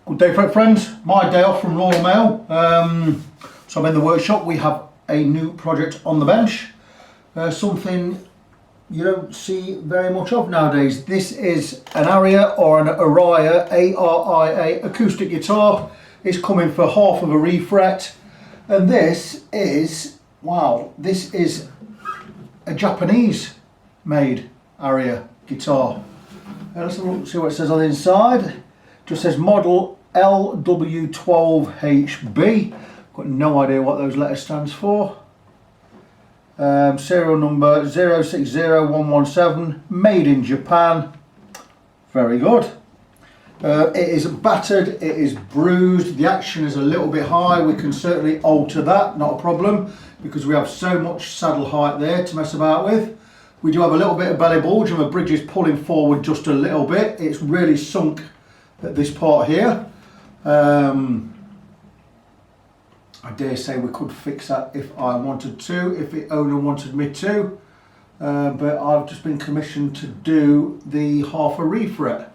Good day friends, my day off from Royal Mail. So I'm in the workshop. We have a new project on the bench, something you don't see very much of nowadays. This is an Aria or an Aria, A-R-I-A acoustic guitar. It's coming for half of a refret, and this is, wow, this is a Japanese made Aria guitar. Let's have a look, see what it says on the inside. Just says model LW12HB. Got no idea what those letters stands for. Serial number 060117. Made in Japan. Very good. It is battered. It is bruised. The action is a little bit high. We can certainly alter that. Not a problem, because we have so much saddle height there to mess about with. We do have a little bit of belly bulge, and the bridge is pulling forward just a little bit. It's really sunk at this part here. I dare say we could fix that if I wanted to, if the owner wanted me to, but I've just been commissioned to do the half a refret,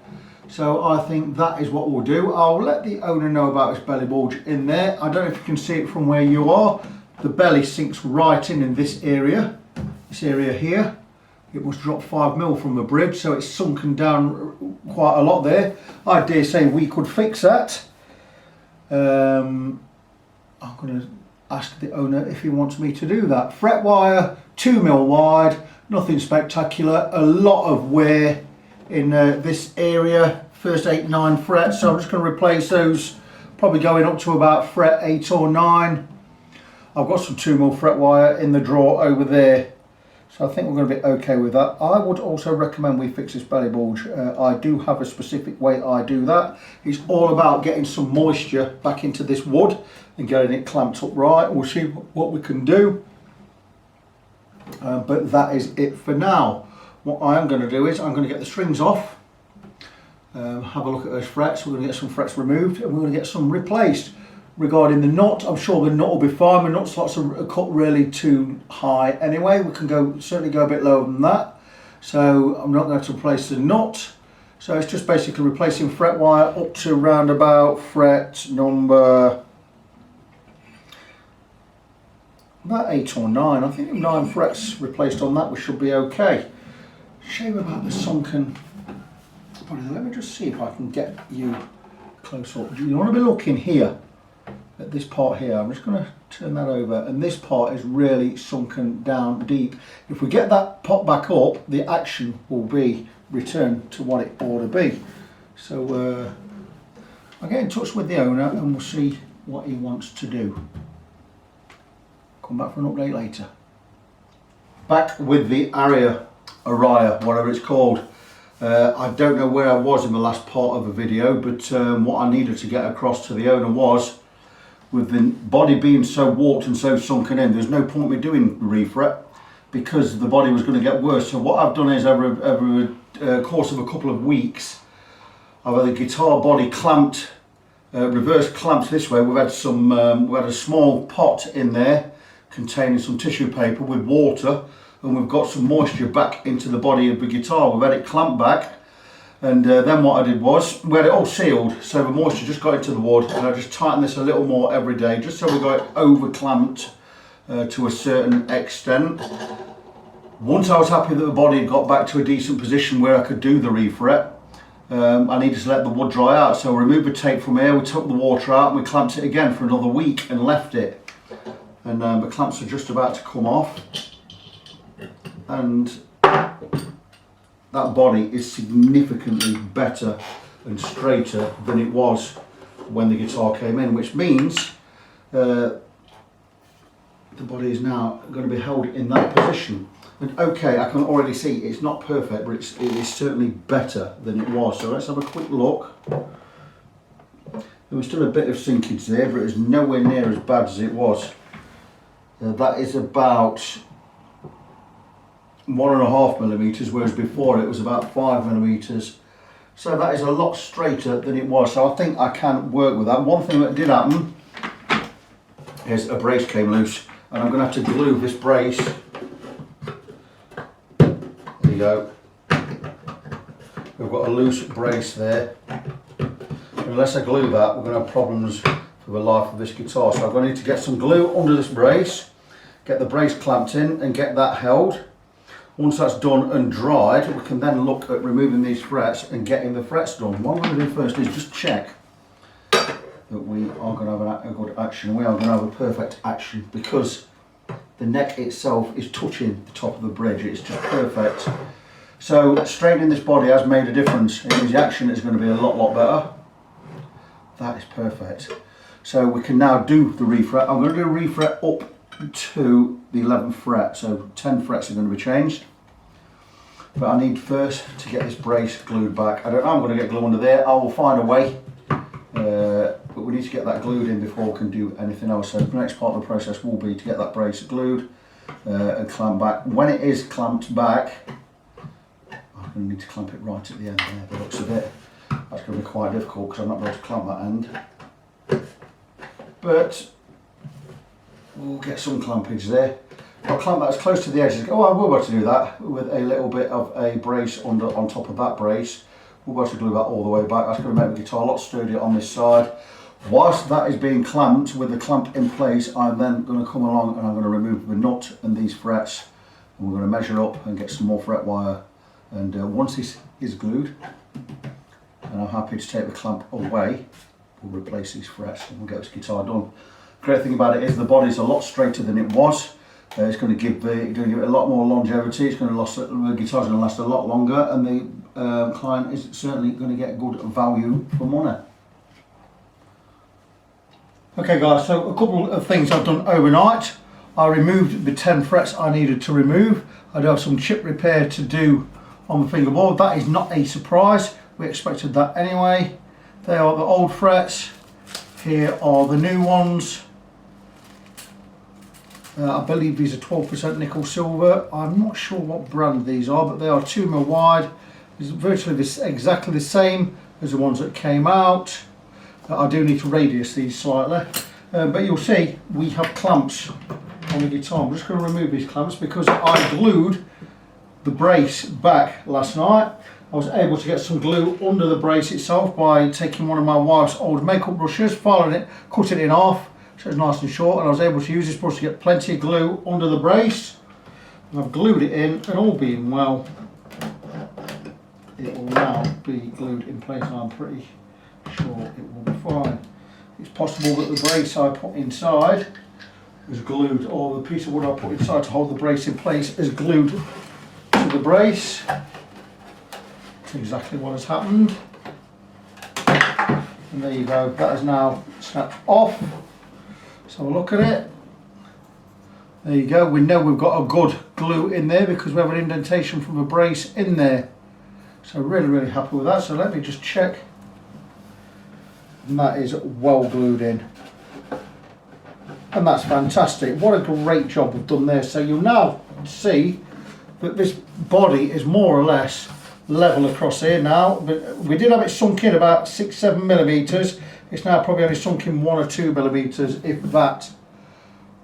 so I think that is what we'll do. I'll let the owner know about this belly bulge in there. I don't know if you can see it from where you are. The belly sinks right in this area here. It must drop 5mm from the bridge, so it's sunken down quite a lot there. I dare say we could fix that. I'm going to ask the owner if he wants me to do that. Fret wire, 2mm wide, nothing spectacular. A lot of wear in this area, first 8, 9 frets, so I'm just going to replace those, probably going up to about fret 8 or 9. I've got some 2mm fret wire in the drawer over there, so I think we're going to be okay with that. I would also recommend we fix this belly bulge. I do have a specific way I do that. It's all about getting some moisture back into this wood and getting it clamped up right. We'll see what we can do. But that is it for now. What I am going to do is I'm going to get the strings off, have a look at those frets. We're going to get some frets removed, and we're going to get some replaced. Regarding the nut, I'm sure the nut will be fine. The nut slots are cut really too high anyway. We can certainly go a bit lower than that. So I'm not going to replace the nut. So it's just basically replacing fret wire up to around about fret number about 8 or 9. I think 9 frets replaced on that, we should be okay. Shame about the sunken body. Let me just see if I can get you close up. You want to be looking here at this part here. I'm just going to turn that over, and this part is really sunken down deep. If we get that pot back up, the action will be returned to what it ought to be. So I'll get in touch with the owner and we'll see what he wants to do. Come back for an update later. Back with the Aria, whatever it's called. I don't know where I was in the last part of the video, but what I needed to get across to the owner was, with the body being so warped and so sunken in, there's no point me doing refret because the body was going to get worse. So what I've done is over a course of a couple of weeks, I've had the guitar body clamped, reverse clamped this way. We've had some, we had a small pot in there containing some tissue paper with water, and we've got some moisture back into the body of the guitar. We've had it clamped back. And then what I did was, we had it all sealed, so the moisture just got into the wood, and I just tightened this a little more every day, just so we got it over clamped to a certain extent. Once I was happy that the body had got back to a decent position where I could do the refret, I needed to let the wood dry out. So I removed the tape from here, we took the water out, and we clamped it again for another week and left it. And the clamps are just about to come off. And that body is significantly better and straighter than it was when the guitar came in, which means the body is now going to be held in that position. And okay, I can already see it's not perfect, but it is certainly better than it was. So let's have a quick look. There was still a bit of sinkage there, but it's nowhere near as bad as it was. That is about 1.5mm, whereas before it was about 5mm. So that is a lot straighter than it was. So I think I can work with that. One thing that did happen is a brace came loose, and I'm going to have to glue this brace. There you go. We've got a loose brace there. unless I glue that, we're going to have problems for the life of this guitar. So I'm going to need to get some glue under this brace, get the brace clamped in and get that held. Once that's done and dried, we can then look at removing these frets and getting the frets done. What I'm going to do first is just check that we are going to have a good action. We are going to have a perfect action because the neck itself is touching the top of the bridge. It's just perfect. So straightening this body has made a difference. It means the action is going to be a lot better. That is perfect. So we can now do the refret. I'm going to do a refret up to the 11th fret. So 10 frets are going to be changed. But I need first to get this brace glued back. I don't know, I'm going to get glue under there. I will find a way. But we need to get that glued in before we can do anything else. So the next part of the process will be to get that brace glued and clamped back. When it is clamped back, I'm going to need to clamp it right at the end there, the looks of it. That's going to be quite difficult because I'm not going to clamp that end. But we'll get some clampage there. I'll clamp that as close to the edge as I will be able to do that with a little bit of a brace on top of that brace. We'll be able to glue that all the way back. That's going to make the guitar a lot sturdier on this side. Whilst that is being clamped, with the clamp in place, I'm then going to come along and I'm going to remove the nut and these frets. And we're going to measure up and get some more fret wire. And once this is glued, and I'm happy to take the clamp away, we'll replace these frets and we'll get this guitar done. Great thing about it is the body's a lot straighter than it was. It's going to give it a lot more longevity. It's going to the guitar's going to last a lot longer, and the client is certainly going to get good value for money. Okay guys, so a couple of things I've done overnight. I removed the 10 frets I needed to remove. I do have some chip repair to do on the fingerboard. That is not a surprise. We expected that anyway. They are the old frets. Here are the new ones. I believe these are 12% nickel silver. I'm not sure what brand these are, but they are 2mm wide. It's virtually exactly the same as the ones that came out. I do need to radius these slightly. But you'll see we have clamps on the guitar. I'm just going to remove these clamps because I glued the brace back last night. I was able to get some glue under the brace itself by taking one of my wife's old makeup brushes, filing it, cutting it in half so it's nice and short, and I was able to use this brush to get plenty of glue under the brace. And I've glued it in, and all being well, it will now be glued in place, and I'm pretty sure it will be fine. It's possible that the brace I put inside is glued, or the piece of wood I put inside to hold the brace in place is glued to the brace. That's exactly what has happened. And there you go, that is now snapped off. So we'll look at it. There you go, we know we've got a good glue in there because we have an indentation from a brace in there. So really happy with that. So let me just check. And that is well glued in. And that's fantastic. What a great job we've done there. So you'll now see that this body is more or less level across here now. But we did have it sunk in about 6-7 millimeters. It's now probably only sunk in 1 or 2 millimeters, if that.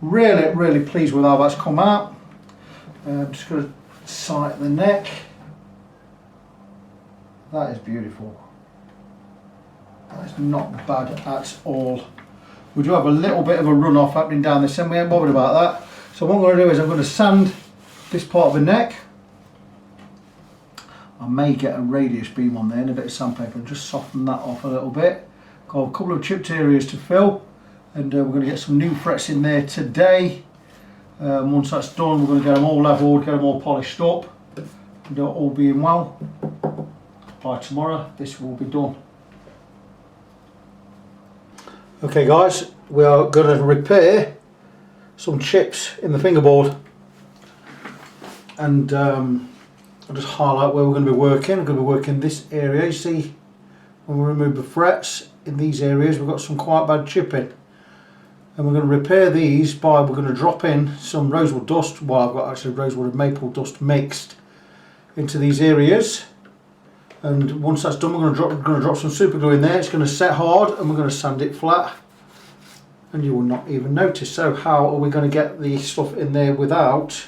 Really pleased with how that's come out. I'm just going to sight the neck. That is beautiful. That is not bad at all. We do have a little bit of a runoff happening down this end. We ain't bothered about that. So what I'm going to do is I'm going to sand this part of the neck. I may get a radius beam on there and a bit of sandpaper and just soften that off a little bit. Got a couple of chipped areas to fill, and we're going to get some new frets in there today. Once that's done, we're going to get them all leveled, get them all polished up, and all being well, by tomorrow this will be done. Okay guys, we are going to repair some chips in the fingerboard, and I'll just highlight where we're going to be working. I'm going to be working this area. You see, when we remove the frets in these areas, we've got some quite bad chipping, and we're going to repair these by we're going to drop in some rosewood dust. Well, I've got actually rosewood and maple dust mixed into these areas, and once that's done, we're going to drop some super glue in there. It's going to set hard, and we're going to sand it flat, and you will not even notice. So how are we going to get the stuff in there without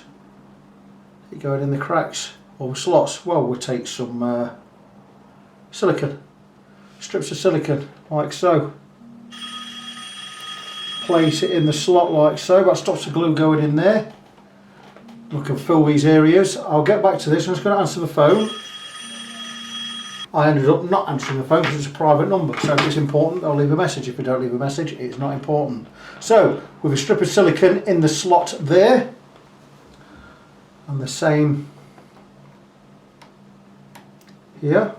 it going in the cracks or slots? Well, we'll take some silicone, strips of silicone, like so. Place it in the slot like so. That stops the glue going in there. We can fill these areas. I'll get back to this. I'm just going to answer the phone. I ended up not answering the phone because it's a private number. So if it's important, I'll leave a message. If I don't leave a message, it's not important. So with a strip of silicone in the slot there, and the same here.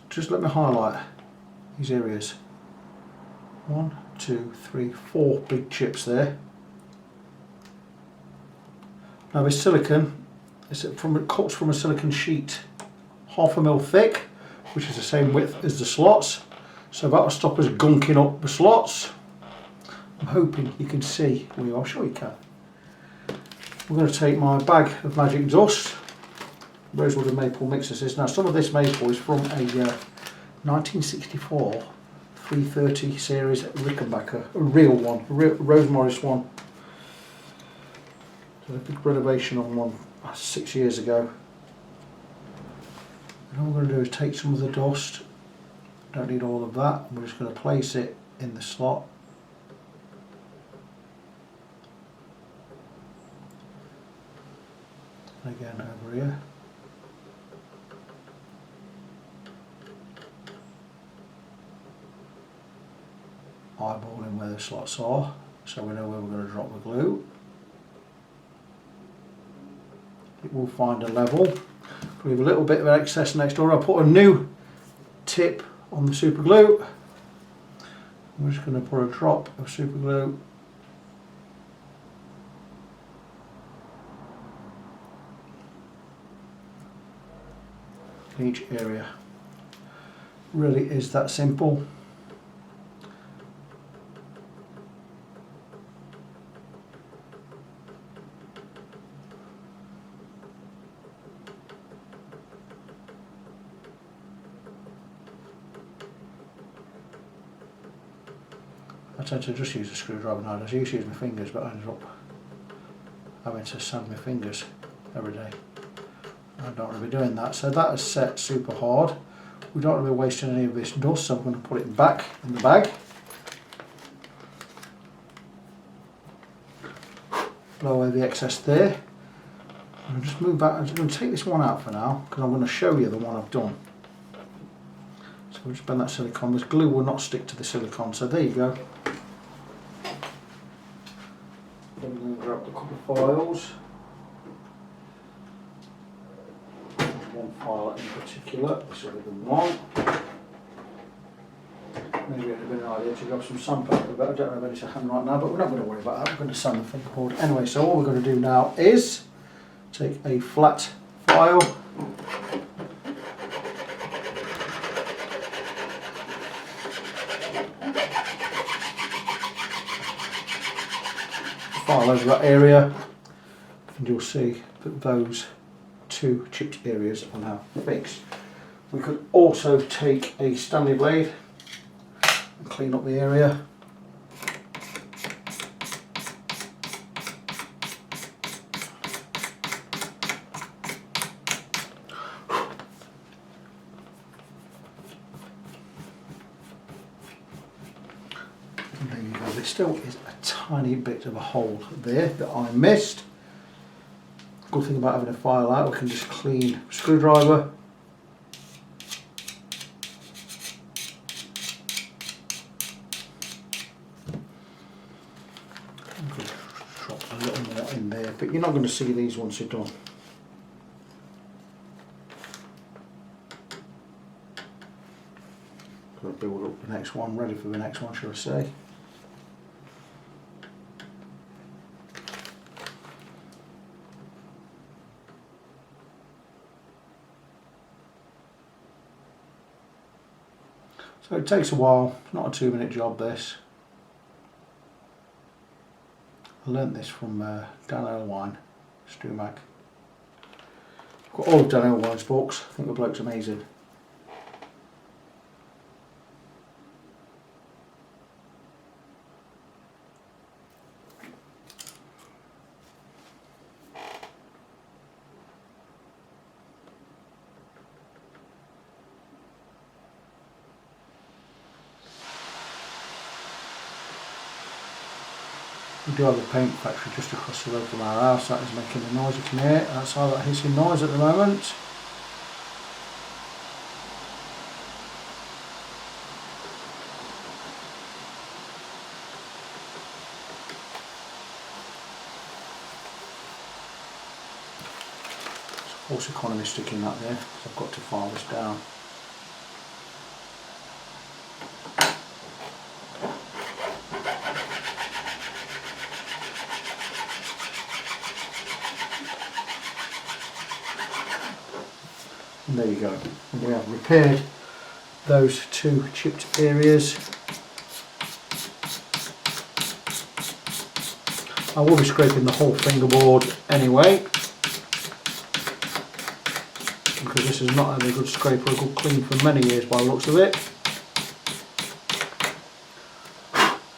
Just let me highlight these areas. 1, 2, 3, 4 big chips there. Now this silicone, it cuts from a silicone sheet 1/2 mil thick, which is the same width as the slots. So that will stop us gunking up the slots. I'm hoping you can see. Well, I'm sure you can. We're going to take my bag of magic dust. Rosewood and maple mixes. Now some of this maple is from a 1964 330 series Rickenbacker, a real one, a Rose Morris one. Did a big renovation on one 6 years ago. And all we're going to do is take some of the dust. Don't need all of that. We're just going to place it in the slot. And again over here. Eyeballing where the slots are, so we know where we're going to drop the glue. It will find a level. Leave a little bit of excess next door. I'll put a new tip on the super glue. I'm just going to put a drop of super glue in each area. Really is that simple. I tend to just use a screwdriver nowadays. I used to use my fingers, but I ended up having to sand my fingers every day. I don't want to be doing that. So that is set super hard. We don't want to be wasting any of this dust, so I'm going to put it back in the bag. Blow away the excess there. And just move back. I'm just going to take this one out for now because I'm going to show you the one I've done. So we'll just bend that silicone. This glue will not stick to the silicone, so there you go. Then we're going to grab a couple of files. One file in particular, this will be the one. Maybe it would have been an idea to grab some sandpaper, but I don't have any to hand right now, but we're not going to worry about that. We're going to sand the fingerboard. Anyway, so all we're going to do now is take a flat file, file over that area, and you'll see that those two chipped areas are now fixed. We could also take a Stanley blade and clean up the area. And there you go. There still is a tiny bit of a hole there that I missed. Good thing about having a file out, we can just clean screwdriver. I'm going to drop a little more in there, but you're not going to see these once you're done. Got to build up the next one, ready for the next one, shall I say. So it takes a while, not a 2-minute job this. I learnt this from Dan Erlewine, Stumac. I've got all of Dan Erlewine's books, I think the bloke's amazing. We do have a paint factory just across the road from our house. That is making the noise you can hear. That's all that hissing noise at the moment. False economy sticking that there, so I've got to file this down. And there you go. And we have repaired those two chipped areas. I will be scraping the whole fingerboard anyway, because this has not had a good scrape or a good clean for many years by the looks of it,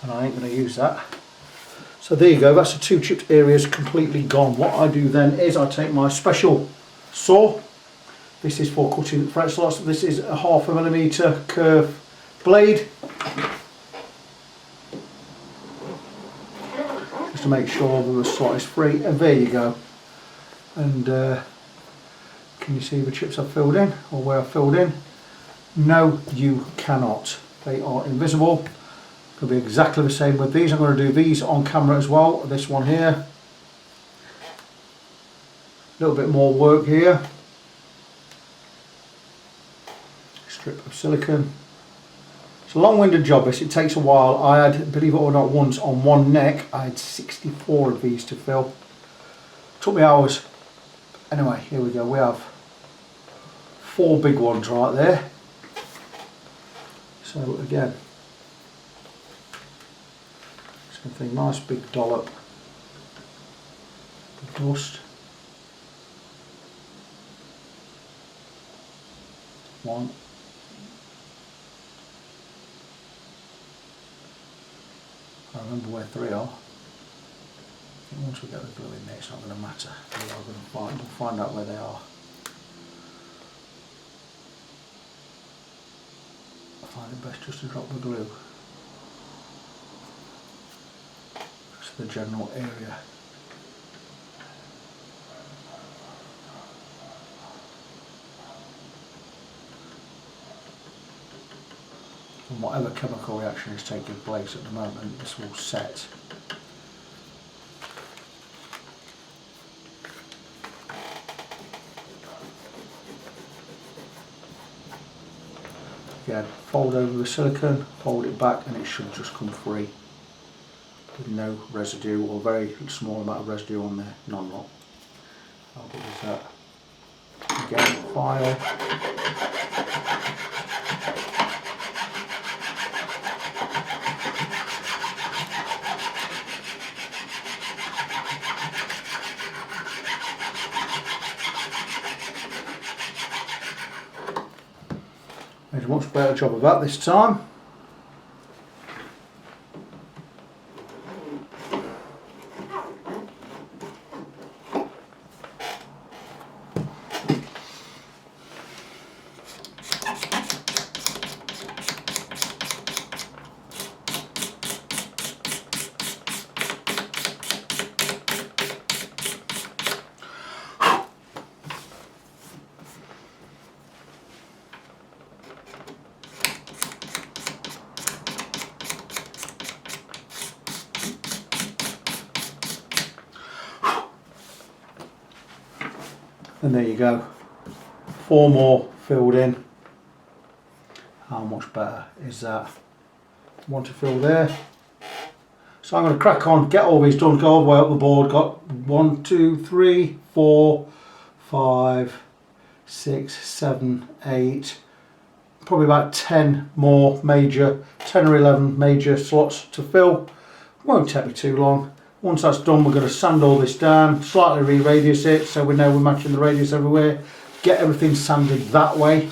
and I ain't going to use that. So there you go, that's the two chipped areas completely gone. What I do then is I take my special saw. This is for cutting fret slots. This is a 0.5mm curve blade, just to make sure that the slot is free, and there you go. And can you see the chips I've filled in, or where I've filled in? No, you cannot. They are invisible. It'll be exactly the same with these. I'm going to do these on camera as well. This one here. A little bit more work here. Strip of silicone. It's a long-winded job this, it takes a while. I had, believe it or not, once on one neck I had 64 of these to fill. Took me hours. Anyway, here we go, we have 4 big ones right there. So again, something nice big dollop of dust. One. I remember where 3 are. I think once we get the glue in there, it's not going to matter. We are going to find out where they are. I find it best just to drop the glue. Just the general area. And whatever chemical reaction is taking place at the moment, this will set. Again, fold over the silicone, fold it back, and it should just come free with no residue, or very small amount of residue on there, none lot. How good is that? Again, file. Made a much better job of that this time. And there you go, 4 more filled in. How much better is that? One to fill there. So I'm going to crack on, get all these done, go all the way up the board. Got 1, 2, 3, 4, 5, 6, 7, 8, probably about 10 more major, 10 or 11 major slots to fill. Won't take me too long. Once that's done, we're going to sand all this down, slightly re-radius it so we know we're matching the radius everywhere, get everything sanded that way.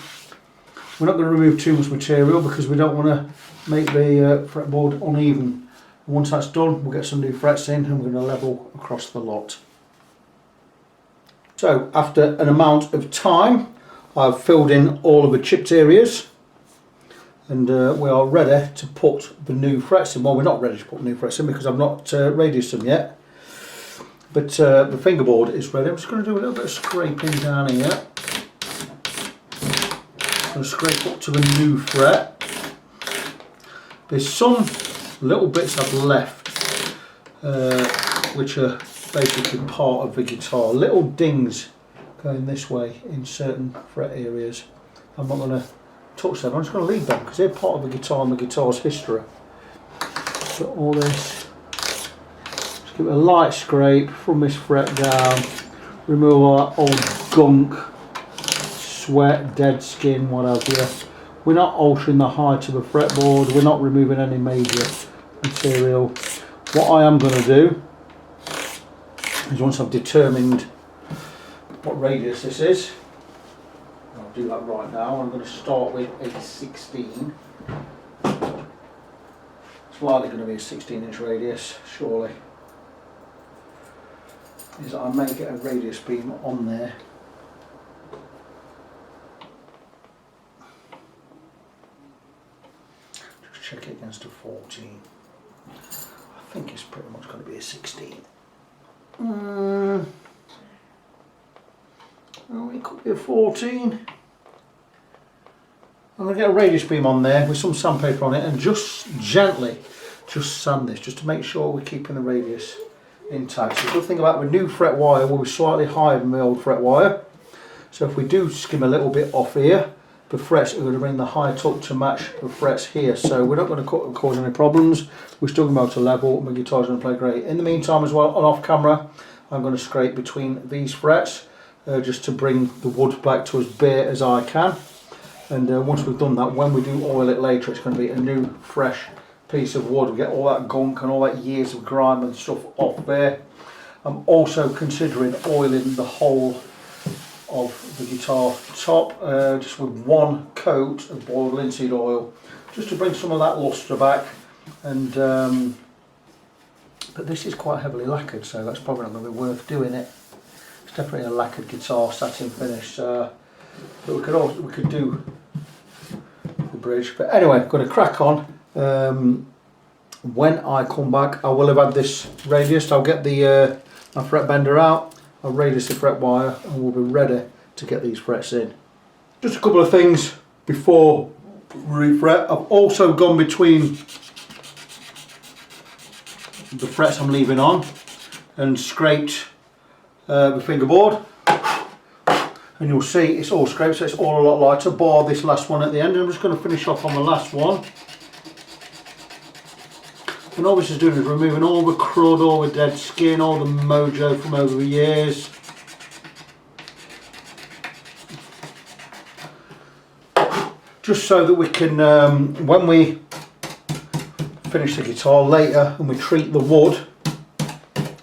We're not going to remove too much material because we don't want to make the fretboard uneven. And once that's done, we'll get some new frets in and we're going to level across the lot. So after an amount of time, I've filled in all of the chipped areas. and we are ready to put the new frets in. Well, we're not ready to put new frets in because I've not radiused them yet, but the fingerboard is ready. I'm just going to do a little bit of scraping down here. I'm going to scrape up to the new fret. There's some little bits I've left which are basically part of the guitar, little dings going this way in certain fret areas. I'm not going to touch them, I'm just going to leave them because they're part of the guitar and the guitar's history. So all this, just give it a light scrape from this fret down, remove all that old gunk, sweat, dead skin, what have you. We're not altering the height of the fretboard, we're not removing any major material. What I am going to do is, once I've determined what radius this is, I'll do that right now. I'm going to start with a 16. It's likely going to be a 16-inch radius, surely. Is I may get a radius beam on there. Just check it against a 14. I think it's pretty much going to be a 16. Oh, it could be a 14. I'm going to get a radius beam on there with some sandpaper on it and just gently sand this, just to make sure we're keeping the radius intact. So the good thing about the new fret wire will be slightly higher than the old fret wire. So if we do skim a little bit off here, the frets are going to bring the height up to match the frets here. So we're not going to cause any problems. We're still going to be able to level, and the guitar's going to play great. In the meantime as well, on off camera, I'm going to scrape between these frets just to bring the wood back to as bare as I can. And once we've done that, when we do oil it later, it's going to be a new fresh piece of wood. We get all that gunk and all that years of grime and stuff off there. I'm also considering oiling the whole of the guitar top, just with one coat of boiled linseed oil, just to bring some of that lustre back. And but this is quite heavily lacquered, so that's probably not going to be worth doing it. It's definitely a lacquered guitar, satin finish. But we could do the bridge. But anyway, I'm going to crack on. When I come back, I will have had this radius. I'll get the my fret bender out. I'll radius the fret wire, and we'll be ready to get these frets in. Just a couple of things before refret. I've also gone between the frets I'm leaving on and scraped the fingerboard, and you'll see it's all scraped, so it's all a lot lighter, bar this last one at the end. And I'm just going to finish off on the last one. And all this is doing is removing all the crud, all the dead skin, all the mojo from over the years. Just so that we can, when we finish the guitar later and we treat the wood,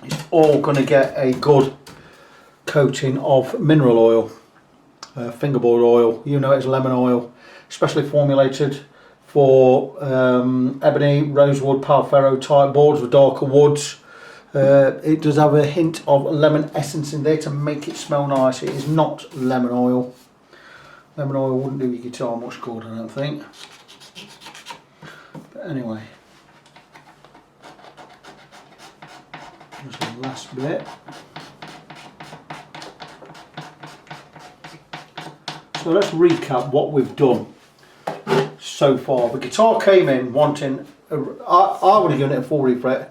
it's all going to get a good coating of mineral oil, fingerboard oil. You know, it's lemon oil, specially formulated for ebony, rosewood, palferro type boards with darker woods. It does have a hint of lemon essence in there to make it smell nice. It is not lemon oil. Lemon oil wouldn't do your guitar much good, I don't think. But anyway, just the last bit. So let's recap what we've done so far. The guitar came in wanting, I would have given it a full refret.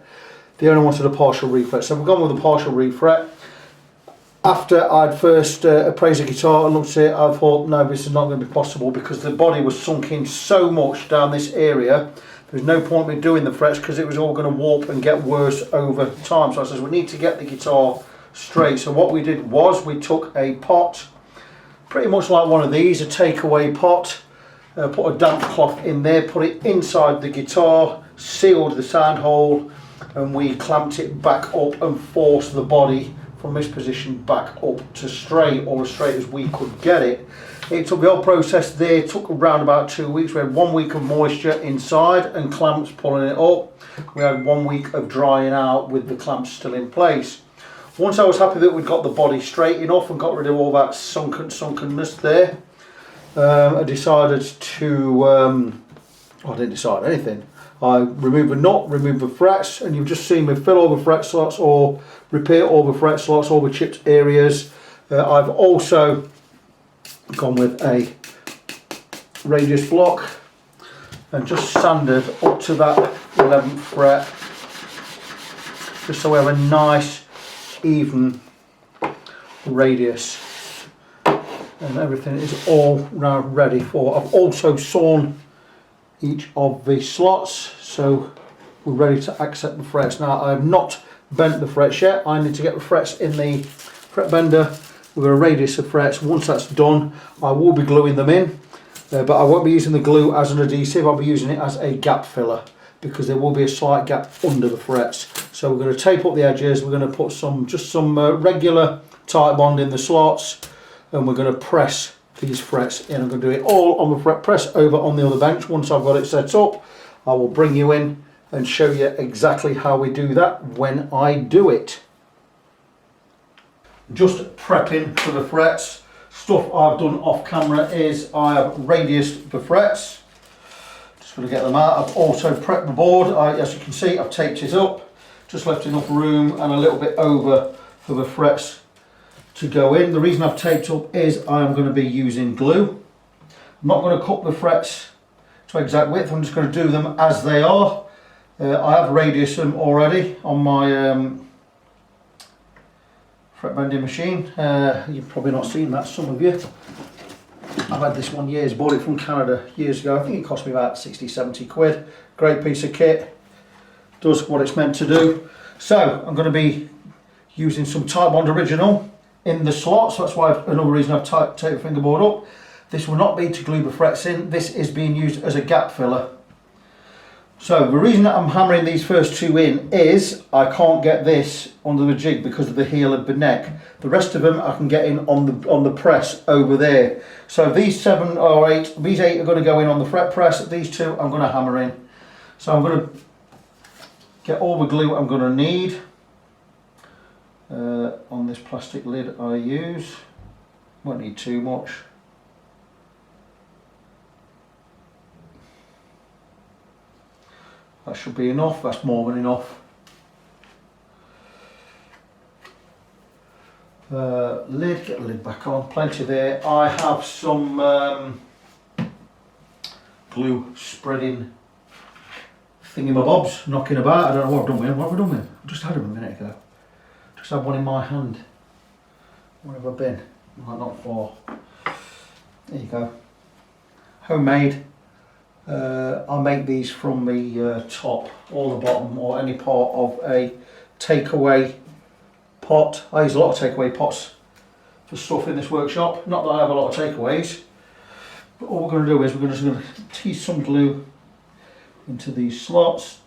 The owner wanted a partial refret, so we've gone with a partial refret. After I'd first appraised the guitar and looked at it, I thought, no, this is not going to be possible because the body was sunk in so much down this area. There's no point in doing the frets because it was all going to warp and get worse over time. So I said, we need to get the guitar straight. So what we did was we took a pot, pretty much like one of these, a takeaway pot, put a damp cloth in there, put it inside the guitar, sealed the sound hole, and we clamped it back up and forced the body from this position back up to straight, or as straight as we could get it. It took the whole process there, took around about 2 weeks. We had 1 week of moisture inside and clamps pulling it up. We had 1 week of drying out with the clamps still in place. Once I was happy that we'd got the body straight enough and got rid of all that sunkenness there, I decided to I didn't decide anything. I removed the nut, removed the frets, and you've just seen me fill all the fret slots or repair all the fret slots, all the chipped areas. I've also gone with a radius block and just sanded up to that 11th fret, just so we have a nice even radius, and everything is all now ready for. I've also sawn each of the slots, so we're ready to accept the frets. Now I have not bent the frets yet. I need to get the frets in the fret bender with a radius of frets. Once that's done, I will be gluing them in, but I won't be using the glue as an adhesive. I'll be using it as a gap filler, because there will be a slight gap under the frets. So we're going to tape up the edges, we're going to put some regular tight bond in the slots, and we're going to press these frets in. I'm going to do it all on the fret press over on the other bench. Once I've got it set up, I will bring you in and show you exactly how we do that when I do it. Just prepping for the frets. Stuff I've done off camera is I have radiused the frets. Just going to get them out. I've also prepped the board. As you can see, I've taped it up. Just left enough room and a little bit over for the frets to go in. The reason I've taped up is I am going to be using glue. I'm not going to cut the frets to exact width. I'm just going to do them as they are. I have radiused them already on my fret bending machine. You've probably not seen that, some of you. I've had this one years, bought it from Canada years ago. I think it cost me about 60-70 quid. Great piece of kit, does what it's meant to do. So I'm going to be using some Type Bond Original in the slots. That's why another reason I've taped the fingerboard up. This will not be to glue the frets in. This is being used as a gap filler. So the reason that I'm hammering these first two in is I can't get this under the jig because of the heel of the neck. The rest of them I can get in on the press over there. So these 7 or 8, these 8 are going to go in on the fret press. These 2 I'm going to hammer in. So I'm going to get all the glue I'm going to need on this plastic lid I use. Won't need too much. That should be enough. That's more than enough. Lid, get the lid back on, plenty there. I have some glue spreading thingamabobs knocking about. I don't know what I've done with them. What have I done with them? I just had them a minute ago. Just had one in my hand. Where have I been? Right, not far. There you go. Homemade. I make these from the top or the bottom or any part of a takeaway pot. I use a lot of takeaway pots for stuff in this workshop. Not that I have a lot of takeaways, but all we're going to do is we're just going to tease some glue into these slots.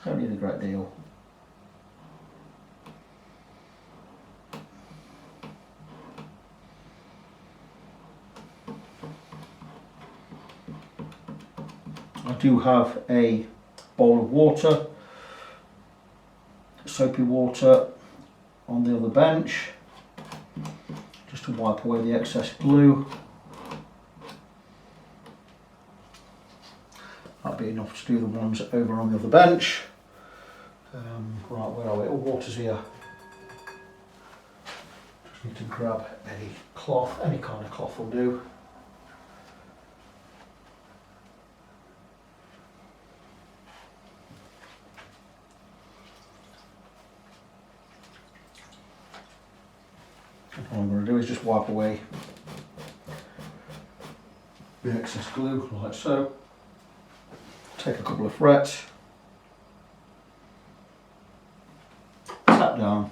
Don't need a great deal. I do have a bowl of water, soapy water on the other bench, just to wipe away the excess glue. That'll be enough to do the ones over on the other bench. Right, where are we? Oh, water's here. Just need to grab a cloth, any kind of cloth will do. All I'm going to do is just wipe away the excess glue, like so. Take a couple of frets, tap down,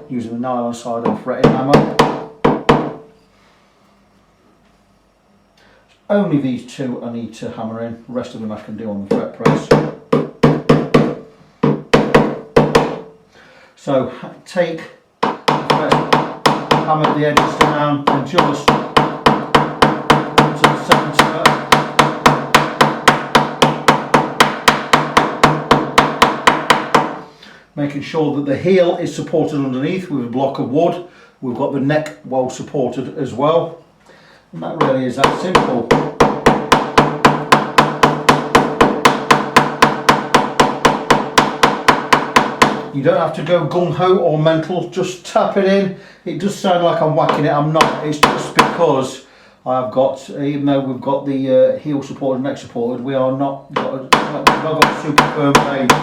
using the nylon side of the fretting hammer. Only these 2 I need to hammer in, the rest of them I can do on the fret press. So take the fret, hammer the edges down and just to the centre. Making sure that the heel is supported underneath with a block of wood. We've got the neck well supported as well. And that really is that simple. You don't have to go gung-ho or mental, just tap it in. It does sound like I'm whacking it, I'm not. It's just because I've got, even though we've got the heel supported and neck supported, we are not got, not got super firm blades.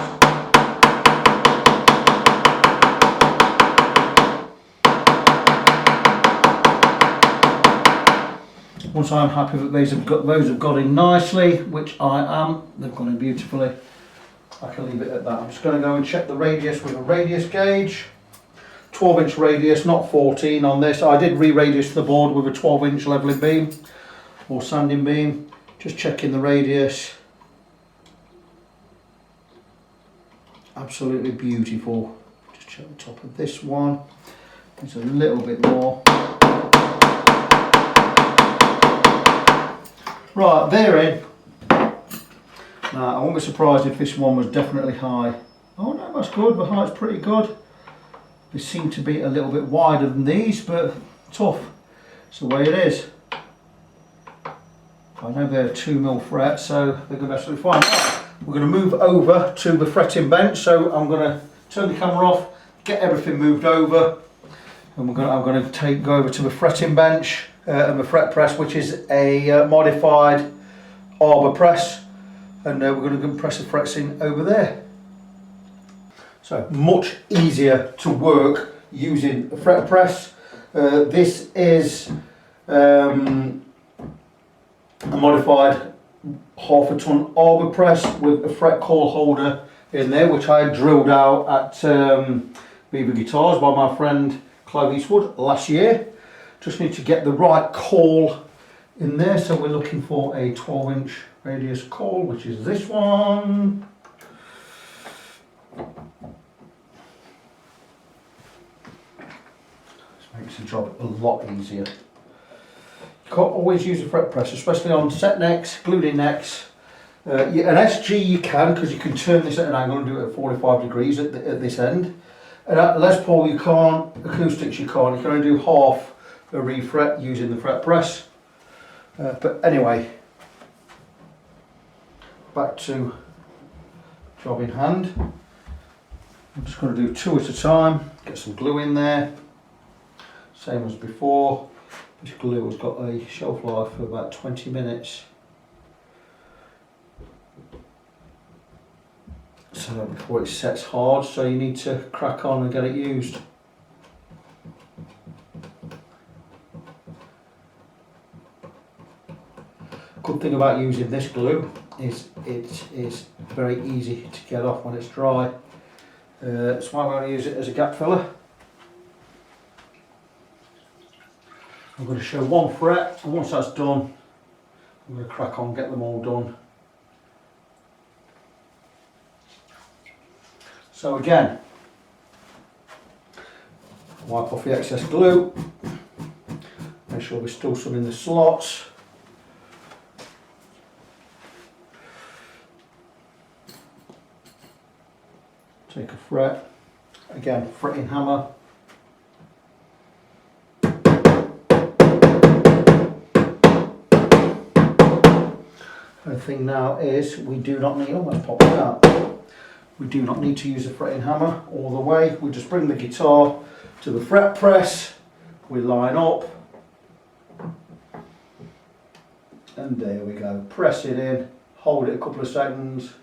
Once I'm happy that those have got in nicely, which I am, they've gone in beautifully, I can leave it at that. I'm just going to go and check the radius with a radius gauge. 12-inch radius, not 14 on this. I did re-radius the board with a 12-inch leveling beam or sanding beam. Just checking the radius. Absolutely beautiful. Just check the top of this one. It's a little bit more. Right, they're in. Now, I won't be surprised if this one was definitely high. Oh no, that's good, the height's pretty good. They seem to be a little bit wider than these, but tough. It's the way it is. I know they're 2mm fret, so they're going to be absolutely fine. We're going to move over to the fretting bench, so I'm going to turn the camera off, get everything moved over, and I'm going to go over to the fretting bench and the fret press, which is a modified arbor press, and we're going to press the frets in over there. So much easier to work using a fret press. This is a modified 1/2 ton arbor press with a fret coil holder in there, which I drilled out at Beaver Guitars by my friend Clive Eastwood last year. Just need to get the right coil in there, so we're looking for a 12-inch radius coil, which is this one. This makes the job a lot easier. You can't always use a fret press, especially on set necks, glued in necks. An SG you can, because you can turn this at an angle and do it at 45 degrees at this end. And at Les Paul you can't, acoustics you can't, you can only do half a refret using the fret press. But anyway, back to job in hand. I'm just going to do 2 at a time, get some glue in there, same as before. This glue has got a shelf life for about 20 minutes. So before it sets hard, so you need to crack on and get it used. Good thing about using this glue is it is very easy to get off when it's dry. That's why we're going to use it as a gap filler. I'm going to show one fret, and once that's done, I'm going to crack on, get them all done. So again, wipe off the excess glue, make sure there's still some in the slots. Take a fret, again fretting hammer. The thing now is we do not need, oh that's popped out. We do not need to use a fretting hammer all the way. We just bring the guitar to the fret press, we line up, and there we go. Press it in, hold it a couple of seconds.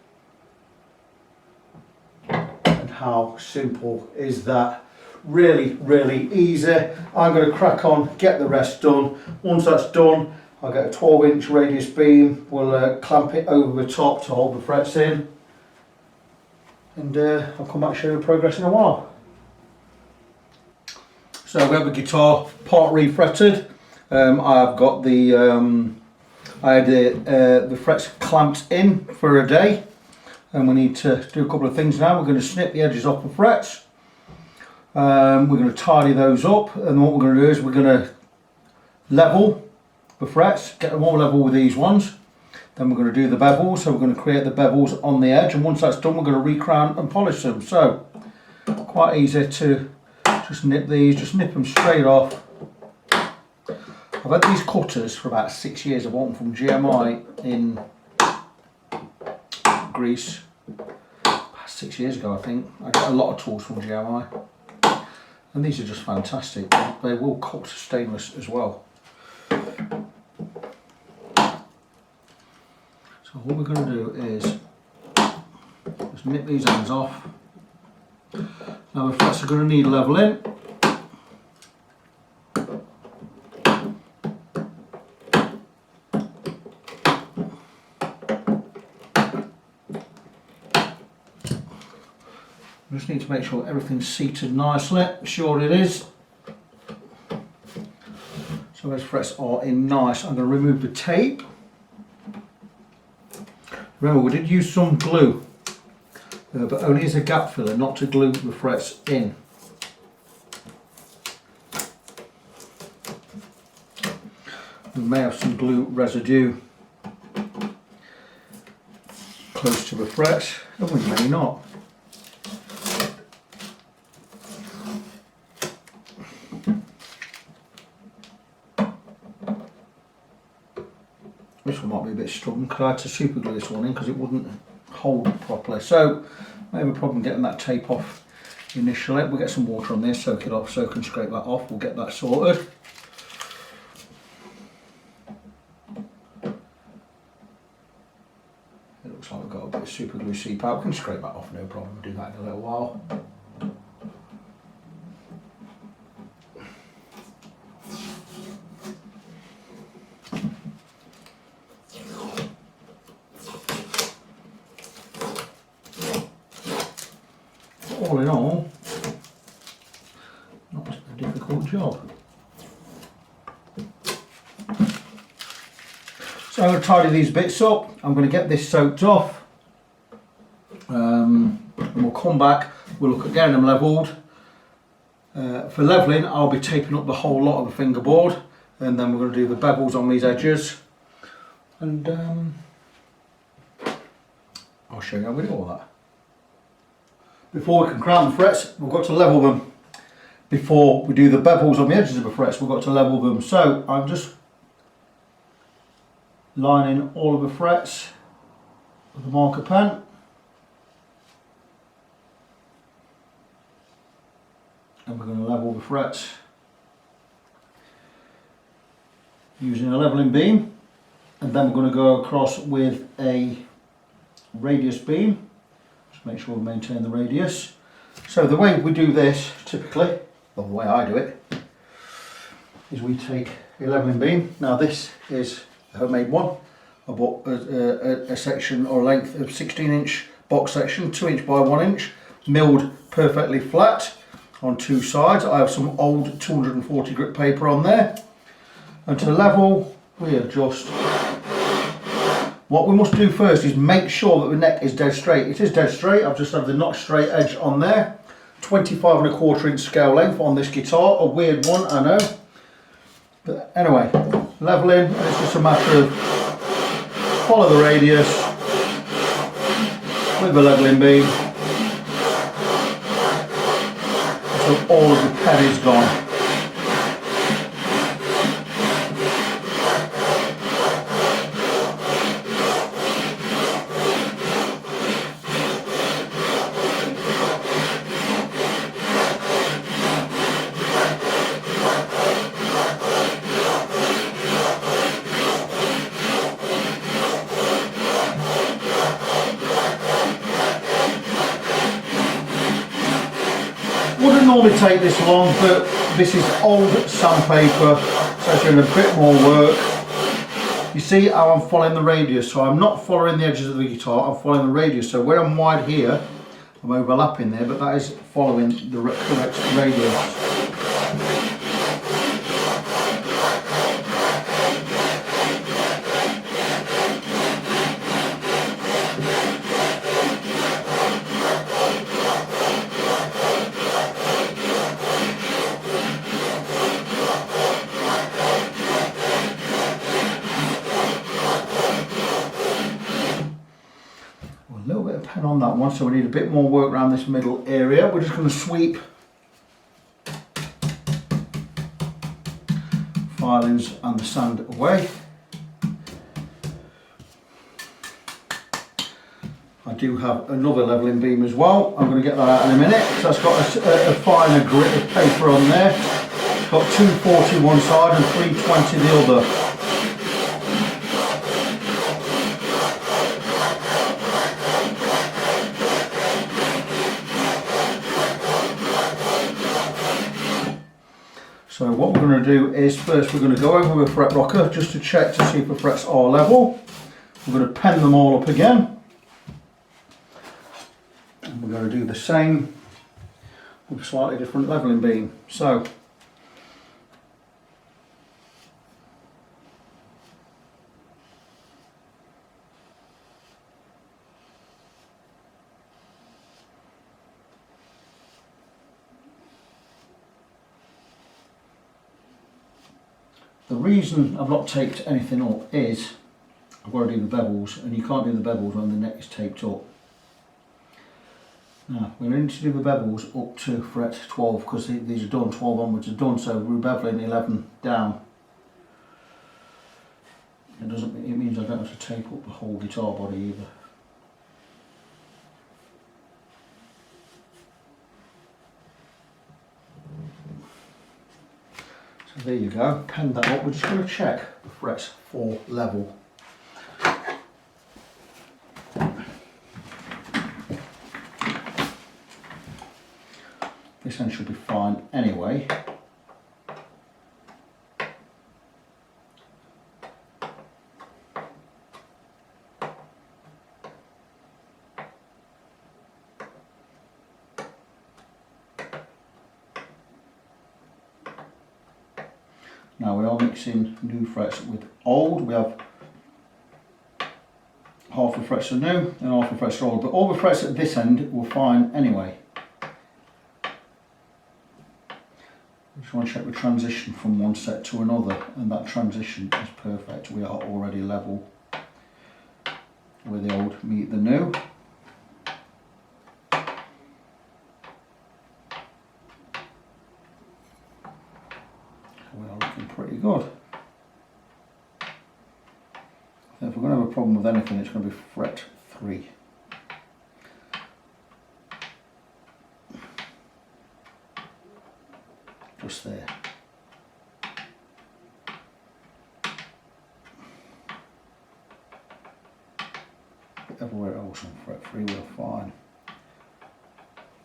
And how simple is that? Really, really easy. I'm going to crack on, get the rest done. Once that's done, I'll get a 12-inch radius beam. We'll clamp it over the top to hold the frets in. And I'll come back and show you the progress in a while. So we have the guitar part refretted. I've got the I had the frets clamped in for a day, and we need to do a couple of things now. We're going to snip the edges off the frets. We're going to tidy those up, and what we're going to do is we're going to level the frets, get them all level with these ones. Then we're going to do the bevels, so we're going to create the bevels on the edge, and once that's done we're going to recrown and polish them. So quite easy to just nip these, just nip them straight off. I've had these cutters for about 6 years. I bought them from GMI in Greece. About 6 years ago, I think. I got a lot of tools from GMI. And these are just fantastic. They will cut stainless as well. So what we're going to do is just nip these ends off. Now the frets are going to need leveling. We just need to make sure everything's seated nicely. Sure it is. So those frets are in nice. I'm going to remove the tape. Remember, we did use some glue, but only as a gap filler, not to glue the frets in. We may have some glue residue close to the frets, and we may not. This one might be a bit stubborn because I had to super glue this one in because it wouldn't hold properly. So I have a problem getting that tape off initially. We'll get some water on this, soak it off, so I can scrape that off. We'll get that sorted. It looks like we've got a bit of super glue seep out. We can scrape that off, no problem. We'll do that in a little while. All in all, not a difficult job. So I'm going to tidy these bits up. I'm going to get this soaked off, and we'll come back. We'll look at getting them levelled. For levelling, I'll be taping up the whole lot of the fingerboard, and then we're going to do the bevels on these edges, and I'll show you how we do all that. Before we can crown the frets, we've got to level them. Before we do the bevels on the edges of the frets, we've got to level them. So I'm just lining all of the frets with the marker pen. And we're going to level the frets using a leveling beam. And then we're going to go across with a radius beam. Make sure we maintain the radius. So the way we do this typically, or the way I do it, is we take a leveling beam. Now this is a homemade one. I bought a section or length of 16-inch box section, 2" by 1", milled perfectly flat on two sides. I have some old 240 grit paper on there. And to level, we adjust. What we must do first is make sure that the neck is dead straight. It is dead straight. I've just had the notch straight edge on there. 25¼ inch scale length on this guitar. A weird one, I know. But anyway, leveling, and it's just a matter of follow the radius with the leveling beam until all of the pen is gone. Wouldn't normally take this long, but this is old sandpaper, so it's doing a bit more work. You see how I'm following the radius, so I'm not following the edges of the guitar, I'm following the radius. So where I'm wide here, I'm overlapping there, but that is following the correct radius. A little bit of pen on that one, so we need a bit more work around this middle area. We're just going to sweep filings and the sand away. I do have another levelling beam as well. I'm going to get that out in a minute. So it's got a finer grit of paper on there. It's got 240 one side and 320 the other. So what we're going to do is first we're going to go over with a fret rocker just to check to see if the frets are level. We're going to pen them all up again. And we're going to do the same with a slightly different levelling beam. So the reason I've not taped anything up is I've got to do the bevels, and you can't do the bevels when the neck is taped up. Now we're going to need to do the bevels up to fret 12 because these are done, 12 onwards are done, so we're beveling 11 down. It means I don't have to tape up the whole guitar body either. So there you go, pen that up. We're just going to check the frets for level. This end should be fine anyway. Now we are mixing new frets with old. We have half the frets are new and half the frets are old, but all the frets at this end were fine anyway. I just want to check the transition from one set to another, and that transition is perfect. We are already level where the old meet the new. We are looking pretty good. So if we're going to have a problem with anything, it's going to be fret 3. Just there. Everywhere else on fret 3 we're fine.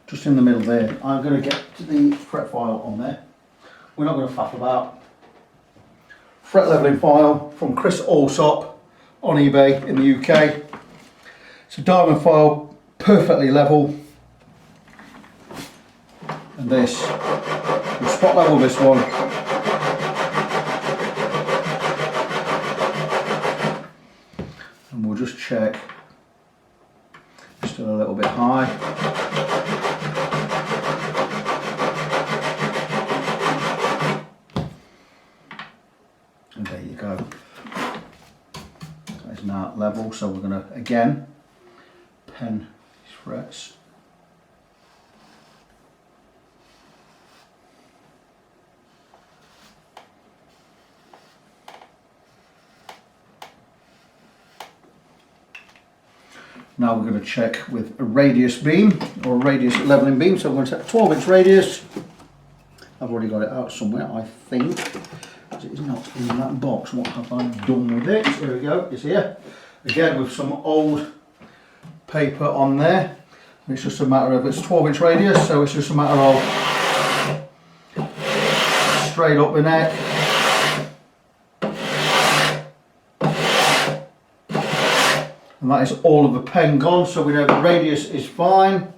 Just in the middle there, I'm going to get to the fret file on there. We're not going to faff about. Fret levelling file from Chris Allsop on eBay in the UK. It's a diamond file, perfectly level. And this, we'll spot level this one. And we'll just check. Still a little bit high. And there you go. That is now level, so we're going to again pen these frets. Now we're going to check with a radius beam or a radius levelling beam. So I'm going to take a 12-inch radius. I've already got it out somewhere, I think. Because it is not in that box. What have I done with it? Here we go, it's here. Again with some old paper on there. And it's just a matter of, it's a 12-inch radius, so it's just a matter of straight up the neck. And that is all of the pen gone, so we know the radius is fine.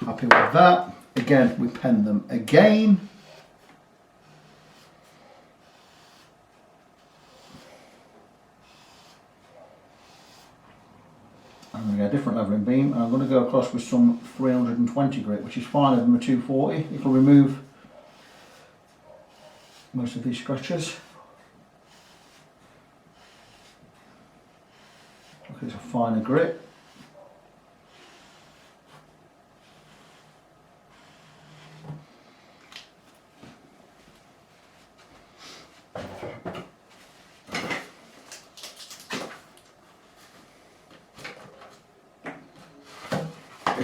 Happy with that. Again, we pen them again. I'm going to get a different levelling beam, and I'm going to go across with some 320 grit, which is finer than the 240. It'll remove most of these scratches. It's a finer grit.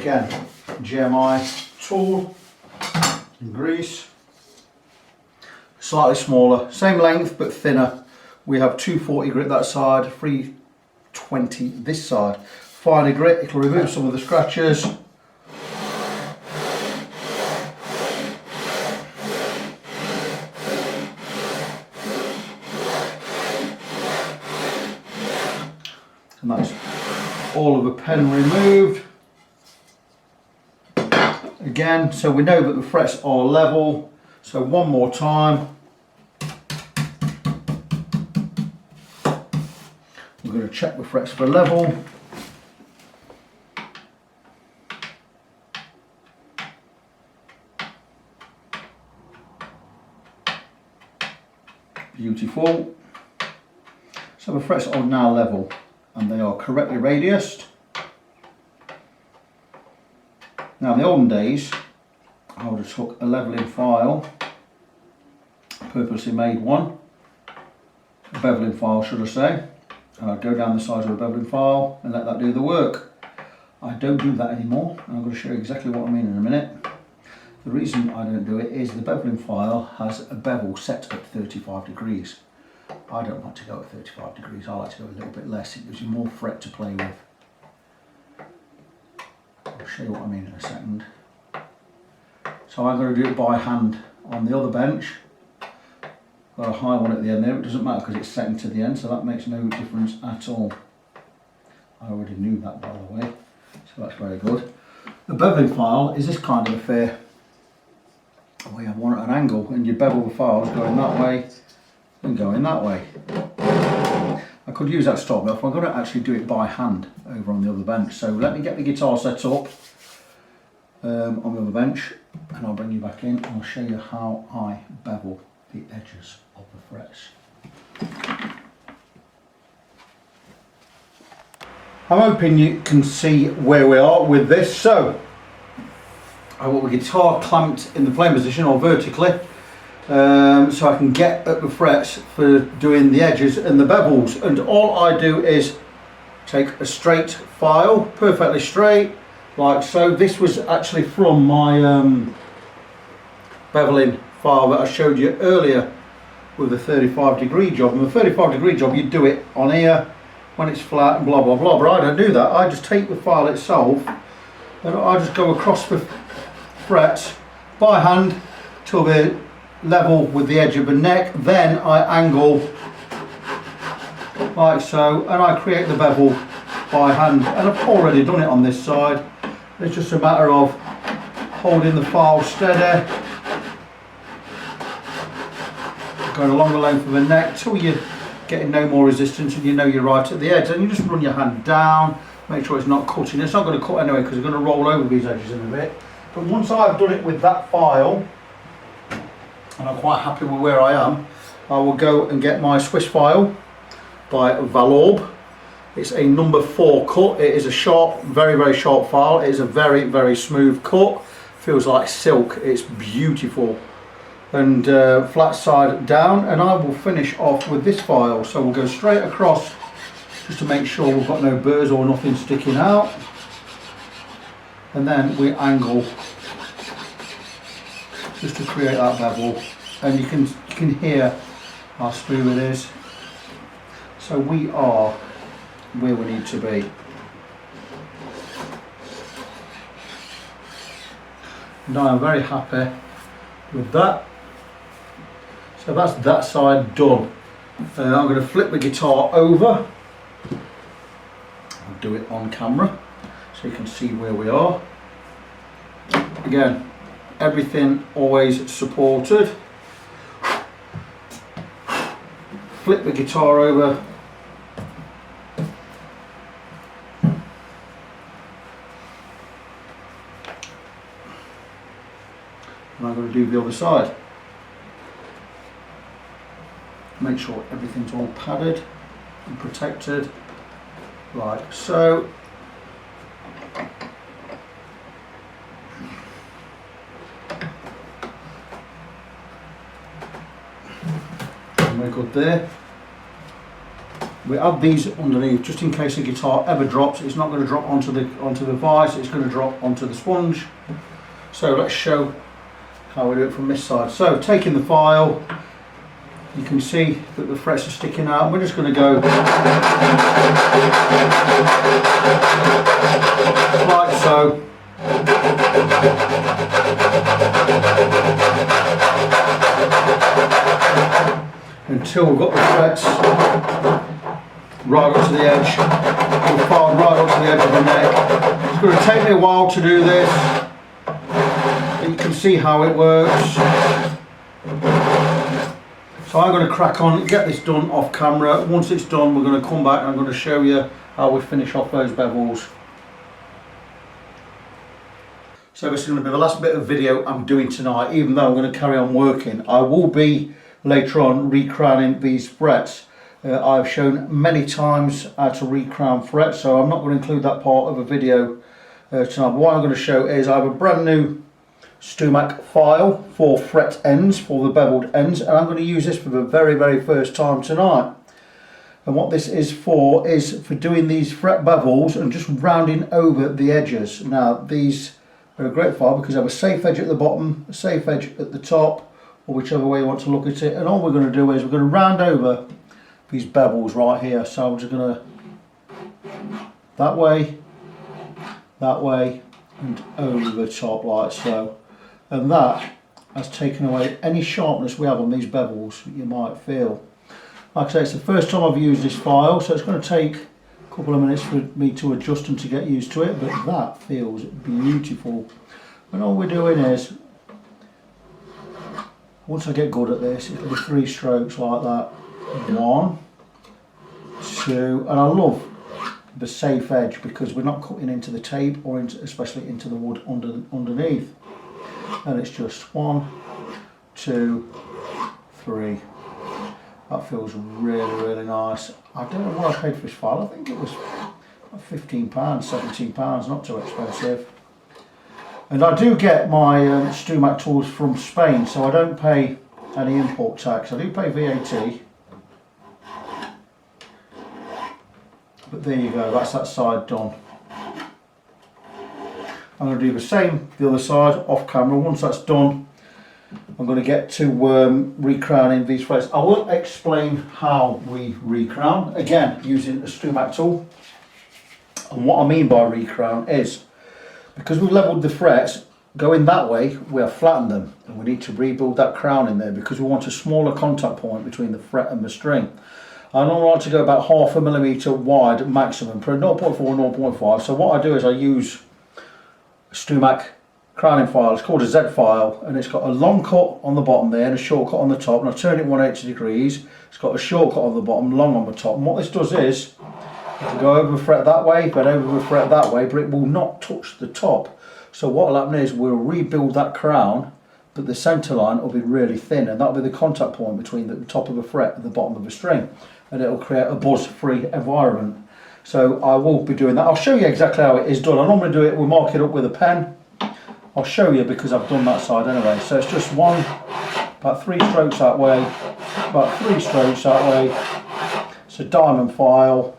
again, GMI tool and grease. Slightly smaller, same length but thinner. We have 240 grit that side, 320 this side. Finer grit, it'll remove some of the scratches. And that's all of the pen removed. Again, so we know that the frets are level. So one more time. We're going to check the frets for level. Beautiful. So the frets are now level and they are correctly radiused. Now in the olden days I would have took a leveling file, purposely made one, a beveling file should I say, and I'd go down the size of a beveling file and let that do the work. I don't do that anymore, and I'm going to show you exactly what I mean in a minute. The reason I don't do it is the beveling file has a bevel set at 35 degrees. I don't like to go at 35 degrees, I like to go a little bit less, it gives you more fret to play with. I'll show you what I mean in a second. So I'm going to do it by hand on the other bench. Got a high one at the end there, it doesn't matter because it's setting to the end, so that makes no difference at all. I already knew that by the way, so that's very good. The beveling file is this kind of affair, where you have one at an angle and you bevel the files going that way and going that way. I could use that stop, but I'm going to actually do it by hand over on the other bench. So let me get the guitar set up on the other bench and I'll bring you back in and I'll show you how I bevel the edges of the frets. I'm hoping you can see where we are with this. So I've got the guitar clamped in the playing position or vertically, so I can get at the frets for doing the edges and the bevels, and all I do is take a straight file, perfectly straight, like so. This was actually from my beveling file that I showed you earlier with the 35-degree job, and the 35-degree job you do it on here when it's flat and blah blah blah, but I don't do that. I just take the file itself and I just go across the frets by hand till they're level with the edge of the neck, then I angle like so and I create the bevel by hand, and I've already done it on this side. It's just a matter of holding the file steady, going along the length of the neck till you're getting no more resistance and you know you're right at the edge, and you just run your hand down, make sure it's not cutting. It's not going to cut anyway because it's going to roll over these edges in a bit. But once I've done it with that file and I'm quite happy with where I am, I will go and get my Swiss file by Valorb. It's a number 4 cut. It is a sharp, very sharp file. It is a very smooth cut. Feels like silk. It's beautiful. And flat side down, and I will finish off with this file. So we'll go straight across just to make sure we've got no burrs or nothing sticking out, and then we angle just to create that bevel, and you can hear how smooth it is. So we are where we need to be. Now I'm very happy with that. So that's that side done. I'm going to flip the guitar over. I'll do it on camera so you can see where we are. Again, everything always supported. Flip the guitar over. And I'm going to do the other side. Make sure everything's all padded and protected, like so. And we're good there. we add these underneath just in case the guitar ever drops. It's not going to drop onto the vise, it's going to drop onto the sponge. So let's show how we do it from this side. So taking the file, you can see that the frets are sticking out. We're just going to go like so. Until we've got the frets right up to the edge, the file right up to the edge of the neck. It's going to take me a while to do this, but you can see how it works. So I'm going to crack on, get this done off camera. Once it's done, we're going to come back and I'm going to show you how we finish off those bevels. So this is going to be the last bit of video I'm doing tonight. Even though I'm going to carry on working, I will be later on recrowning these frets. I've shown many times how to recrown frets, so I'm not going to include that part of a video tonight. But what I'm going to show is I have a brand new Stumac file for fret ends, for the beveled ends, and I'm going to use this for the very first time tonight. And what this is for doing these fret bevels and just rounding over the edges. Now these are a great file because I have a safe edge at the bottom, a safe edge at the top, or whichever way you want to look at it, and all we're going to do is we're going to round over these bevels right here. So I'm just going to that way, and over the top like so, and that has taken away any sharpness we have on these bevels that you might feel. Like I say, it's the first time I've used this file, so it's going to take a couple of minutes for me to adjust and to get used to it, but that feels beautiful. And all we're doing is, once I get good at this, it'll be 3 strokes like that. 1, 2, and I love the safe edge because we're not cutting into the tape or especially into the wood underneath. And it's just 1, 2, 3. That feels really nice. I don't know what I paid for this file. I think it was £15, £17, not too expensive. And I do get my Stumac tools from Spain, so I don't pay any import tax. I do pay VAT. But there you go, that's that side done. I'm going to do the same the other side off camera. Once that's done, I'm going to get to recrowning these frets. I will explain how we recrown, again using a Stumac tool. And what I mean by recrown is, because we've levelled the frets, going that way, we have flattened them, and we need to rebuild that crown in there because we want a smaller contact point between the fret and the string. I normally like to go about 0.5 millimetre wide maximum per 0.4 0.5. So what I do is I use a Stumac crowning file. It's called a Z file, and it's got a long cut on the bottom there and a short cut on the top, and I turn it 180 degrees. It's got a short cut on the bottom, long on the top, and what this does is to go over the fret that way, then over the fret that way, but it will not touch the top. So what will happen is we'll rebuild that crown, but the centre line will be really thin, and that'll be the contact point between the top of the fret and the bottom of the string, and it'll create a buzz-free environment. So I will be doing that. I'll show you exactly how it is done. I normally do it, we'll mark it up with a pen. I'll show you because I've done that side anyway. So it's just about 3 strokes that way, about 3 strokes that way. It's a diamond file,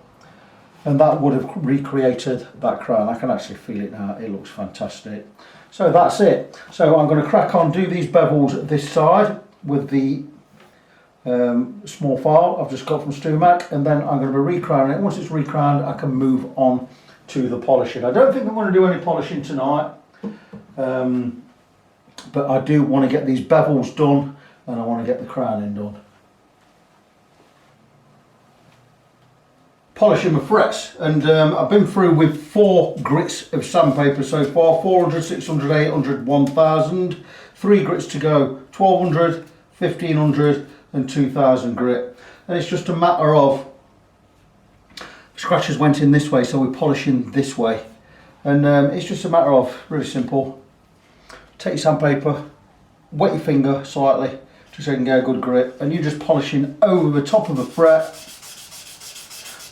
and that would have recreated that crown. I can actually feel it now, it looks fantastic. So that's it. So I'm going to crack on, do these bevels this side with the small file I've just got from Stumac, and then I'm going to be recrowning it. Once it's recrowned, I can move on to the polishing. I don't think I'm going to do any polishing tonight, but I do want to get these bevels done, and I want to get the crowning done. Polishing my frets, and I've been through with 4 grits of sandpaper so far: 400, 600, 800, 1000. 3 grits to go: 1200, 1500 and 2000 grit. And it's just a matter of, scratches went in this way, so we're polishing this way, and it's just a matter of, really simple, take your sandpaper, wet your finger slightly just so you can get a good grit, and you're just polishing over the top of the fret,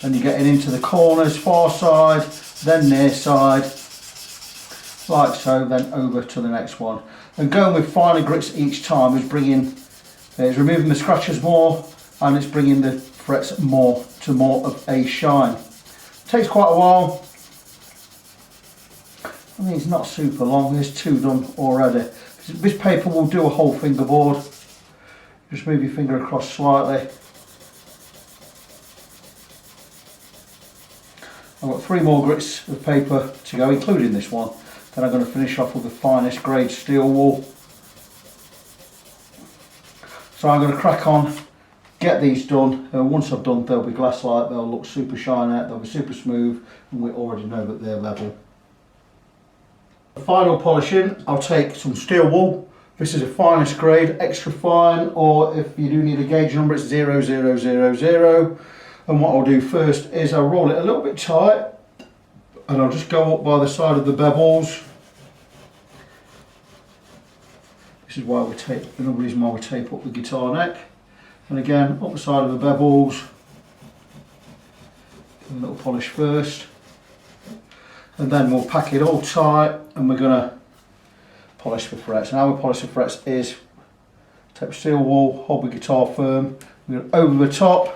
and you're getting into the corners, far side, then near side, like so, then over to the next one. And going with finer grits each time is removing the scratches more, and it's bringing the frets more of a shine. Takes quite a while. I mean, it's not super long. There's 2 done already. This paper will do a whole fingerboard. Just move your finger across slightly. I've got 3 more grits of paper to go, including this one. Then I'm going to finish off with the finest grade steel wool. So I'm going to crack on, get these done. Once I've done, they'll be glass like, they'll look super shiny, they'll be super smooth, and we already know that they're level. The final polishing, I'll take some steel wool. This is a finest grade, extra fine, or if you do need a gauge number, it's 0000. And what I'll do first is I'll roll it a little bit tight, and I'll just go up by the side of the bevels. This is why we tape, another reason why we tape up the guitar neck. And again, up the side of the bevels. Give a little polish first. And then we'll pack it all tight, and we're going to polish the frets. And how we polish the frets is take steel wool, hold the guitar firm, we're going to over the top,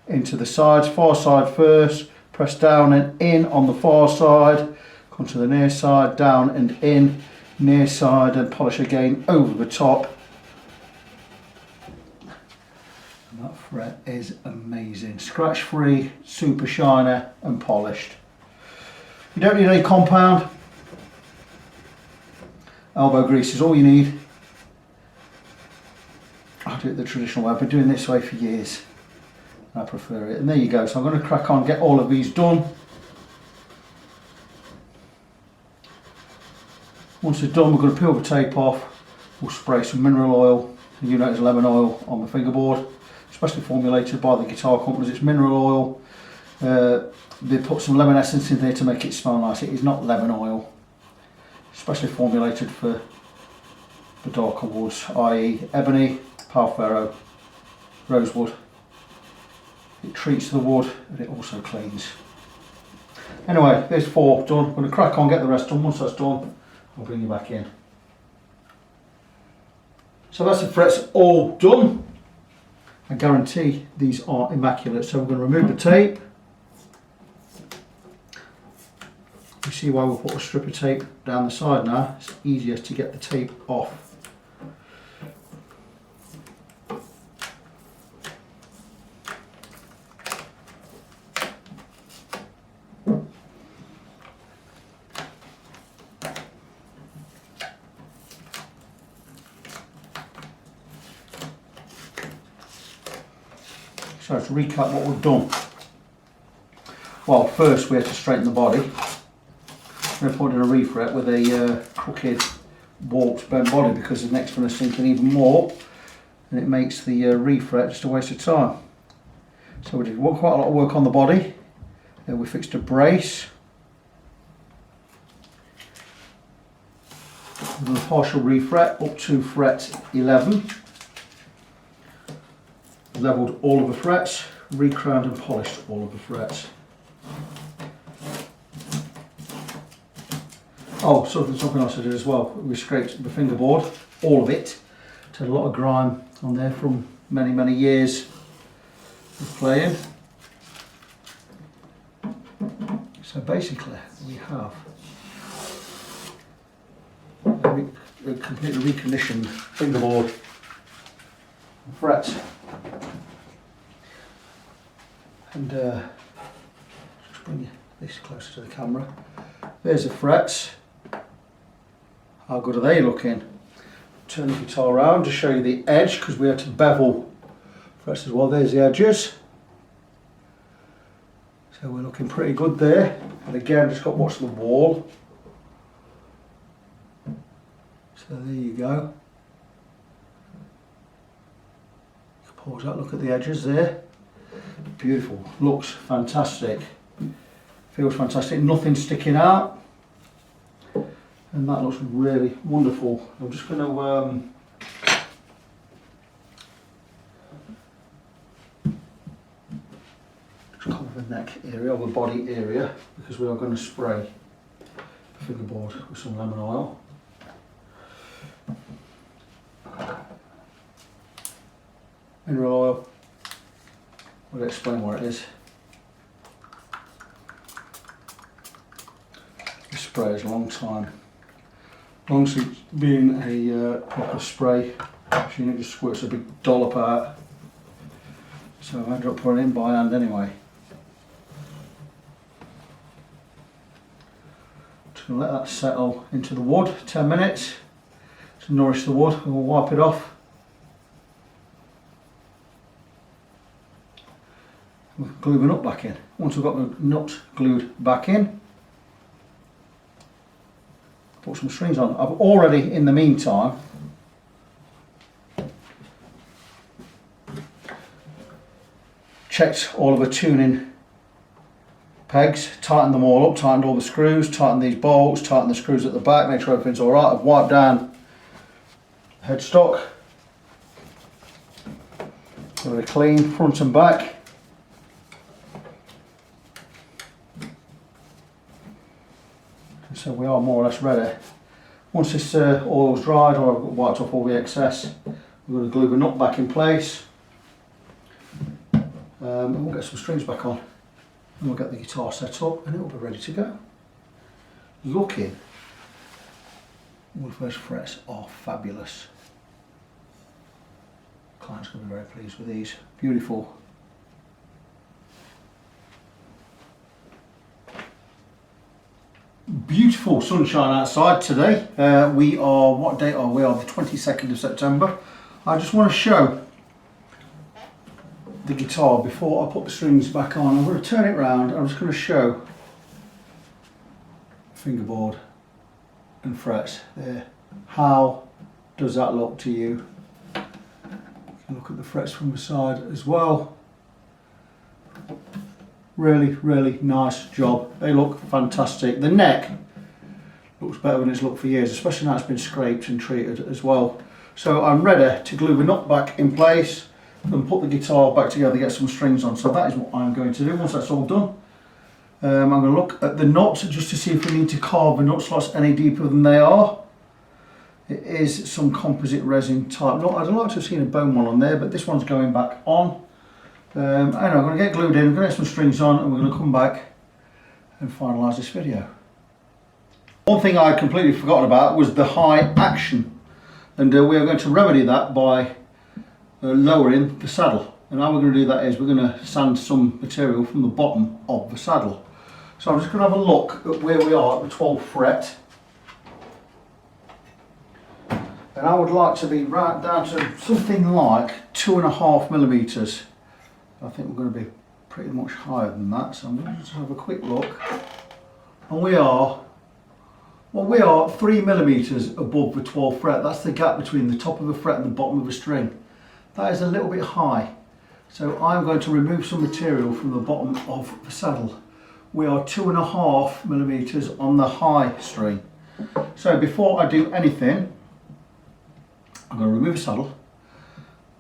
into the sides, far side first, press down and in on the far side, come to the near side, down and in, near side, and polish again over the top. And that fret is amazing, scratch free, super shiny and polished. You don't need any compound. Elbow grease is all you need. I do it the traditional way. I've been doing it this way for years. I prefer it. And there you go. So I'm going to crack on, get all of these done. Once they're done, we're going to peel the tape off. We'll spray some mineral oil. You know, it's lemon oil on the fingerboard, especially formulated by the guitar companies. It's mineral oil. They put some lemon essence in there to make it smell nice. It is not lemon oil. Especially formulated for the darker woods, i.e. ebony, palfaro, rosewood. It treats the wood and it also cleans. Anyway, there's 4 done. I'm going to crack on, get the rest done. Once that's done, I'll bring you back in. So that's the frets all done. I guarantee these are immaculate. So we're going to remove the tape. You see why we put a strip of tape down the side now. It's easier to get the tape off. So to recap what we've done. Well, first we had to straighten the body. We're going to put in a refret with a crooked, warped, bent body because the neck's going to sink in even more, and it makes the refret just a waste of time. So we did quite a lot of work on the body. We fixed a brace. We've done a partial refret up to fret 11. Levelled all of the frets, recrowned and polished all of the frets. Oh, something else I did as well. We scraped the fingerboard, all of it. Had a lot of grime on there from many, many years of playing. So basically, we have a completely reconditioned fingerboard and frets. And just bring this closer to the camera. There's the frets. How good are they looking? Turn the guitar around to show you the edge because we had to bevel frets as well. There's the edges. So we're looking pretty good there. And again, just got to watch the wall. So there you go. Pause that, look at the edges there. Beautiful, looks fantastic. Feels fantastic, nothing sticking out. And that looks really wonderful. I'm just going to just cover the neck area or the body area because we are going to spray the fingerboard with some lemon oil. mineral oil. I'll explain what it is. This spray is a long time. Long as it's being a proper spray machine, it just squirts a big dollop out. So I ended up putting it in by hand anyway. Just going to let that settle into the wood 10 minutes to nourish the wood, and we'll wipe it off. We'll glue the nut back in. Once we've got the nut glued back in, put some strings on. I've already, in the meantime, checked all of the tuning pegs, tightened them all up, tightened all the screws, tightened these bolts, tightened the screws at the back, make sure everything's alright. I've wiped down the headstock, really clean front and back. So we are more or less ready. Once this oil's dried, or I've wiped off all the excess, we're going to glue the nut back in place, and we'll get some strings back on, and we'll get the guitar set up, and it will be ready to go. Looking, all of those frets are fabulous. The client's going to be very pleased with these. Beautiful. Beautiful sunshine outside today. We are, what date are we? On the 22nd of September. I just want to show the guitar before I put the strings back on. I'm going to turn it round. I'm just going to show fingerboard and frets there. How does that look to you? You can look at the frets from the side as well. Really, really nice job. They look fantastic. The neck looks better than it's looked for years, especially now it's been scraped and treated as well. So I'm ready to glue the nut back in place and put the guitar back together, get some strings on. So that is what I'm going to do. Once that's all done, I'm going to look at the nuts just to see if we need to carve the nut slots any deeper than they are. It is some composite resin type nut. I'd like to have seen a bone one on there, but this one's going back on. I'm going to get glued in, I'm going to get some strings on, and we're going to come back and finalise this video. One thing I had completely forgotten about was the high action, and we are going to remedy that by lowering the saddle. And how we're going to do that is we're going to sand some material from the bottom of the saddle. So I'm just going to have a look at where we are at the 12th fret. And I would like to be right down to something like 2.5 millimeters. I think we're going to be pretty much higher than that, so I'm going to just have a quick look. And we are 3 millimeters above the 12th fret. That's the gap between the top of the fret and the bottom of the string. That is a little bit high. So I'm going to remove some material from the bottom of the saddle. We are 2.5 millimeters on the high string. So before I do anything, I'm going to remove the saddle.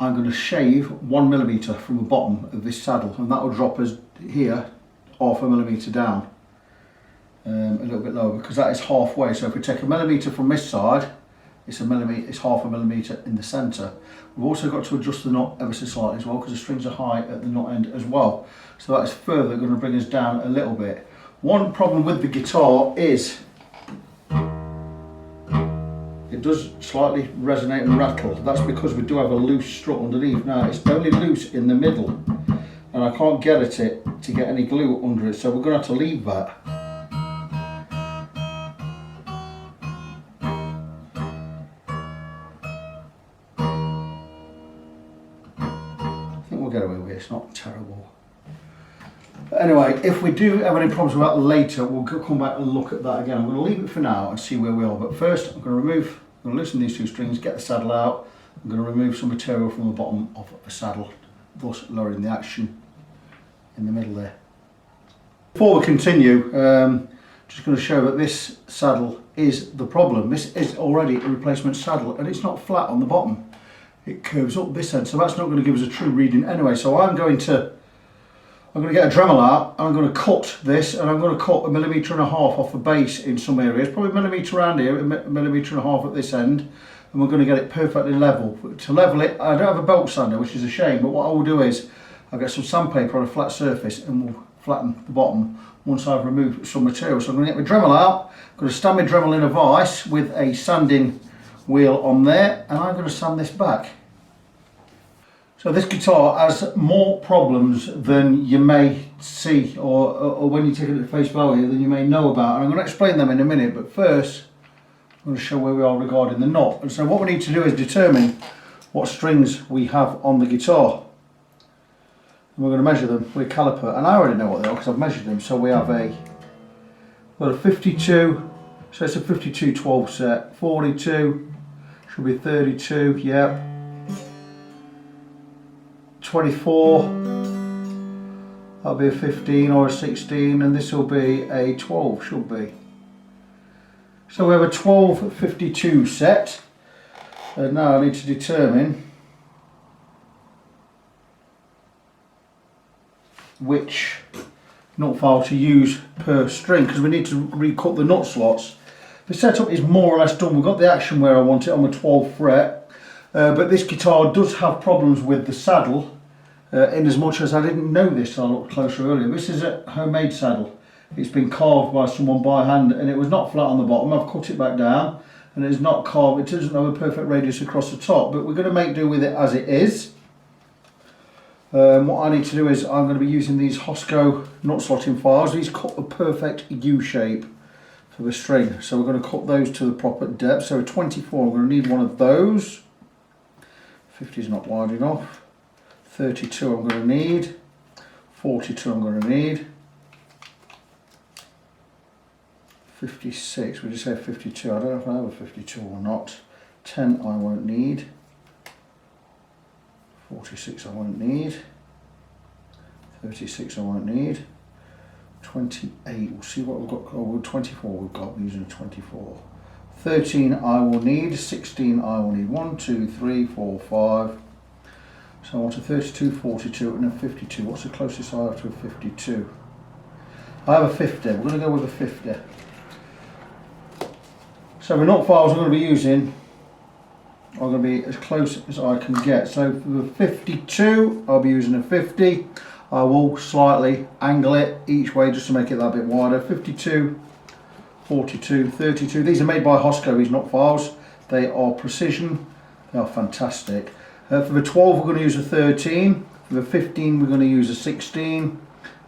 I'm going to shave 1 millimeter from the bottom of this saddle, and that will drop us here 0.5 millimeter down, a little bit lower, because that is halfway. So if we take 1 millimeter from this side, it's 0.5 millimeter in the centre. We've also got to adjust the nut ever so slightly as well, because the strings are high at the nut end as well. So that is further going to bring us down a little bit. One problem with the guitar is it does slightly resonate and rattle. That's because we do have a loose strut underneath. Now it's only loose in the middle, and I can't get at it to get any glue under it, so we're going to have to leave that. I think we'll get away with it, it's not terrible. But anyway, if we do have any problems with that later, we'll come back and look at that again. I'm going to leave it for now and see where we are. But first, I'm going to loosen these two strings, get the saddle out. I'm going to remove some material from the bottom of the saddle, thus lowering the action in the middle there. Before we continue, just going to show that this saddle is the problem. This is already a replacement saddle, and it's not flat on the bottom. It curves up this end, so that's not going to give us a true reading anyway. So I'm going to I'm going to get a Dremel out, and I'm going to cut this, and I'm going to cut 1.5 millimeters off the base in some areas, probably 1 millimeter around here, 1.5 millimeters at this end, and we're going to get it perfectly level. To level it, I don't have a belt sander, which is a shame, but what I will do is I'll get some sandpaper on a flat surface and we'll flatten the bottom once I've removed some material. So I'm going to get my Dremel out, I'm going to stand my Dremel in a vise with a sanding wheel on there, and I'm going to sand this back. So this guitar has more problems than you may see or when you take it at face value than you may know about, and I'm going to explain them in a minute, but first I'm going to show where we are regarding the knot. And so what we need to do is determine what strings we have on the guitar, and we're going to measure them with a caliper, and I already know what they are because I've measured them. So we have a 52, so it's a 52 12 set, 42 should be 32, yep, 24, that'll be a 15 or a 16, and this will be a 12, should be. So we have a 12-52 set, and now I need to determine which nut file to use per string, because we need to recut the nut slots. The setup is more or less done. We've got the action where I want it on the 12th fret, but this guitar does have problems with the saddle, in as much as I didn't know this till I looked closer earlier. This is a homemade saddle. It's been carved by someone by hand, and it was not flat on the bottom. I've cut it back down, and it's not carved. It doesn't have a perfect radius across the top, but we're going to make do with it as it is. What I need to do is I'm going to be using these Hosco nut slotting files. These cut a perfect U shape for the string, so we're going to cut those to the proper depth. So a 24, I'm going to need one of those. 50 is not wide enough. 32 I'm going to need. 42 I'm going to need. 56, would you say 52? I don't know if I have a 52 or not. 10 I won't need. 46 I won't need. 36 I won't need. 28, we'll see what we've got. Oh, 24 we've got, we're using a 24. 13 I will need. 16 I will need. 1, 2, 3, 4, 5. So I want a 32, 42 and a 52. What's the closest I have to a 52? I have a 50. We're going to go with a 50. So the nut files I'm going to be using are going to be as close as I can get. So for the 52, I'll be using a 50. I will slightly angle it each way just to make it that bit wider. 52, 42, 32. These are made by Hosco, these nut files. They are precision. They are fantastic. For the 12, we're going to use a 13. For the 15, we're going to use a 16.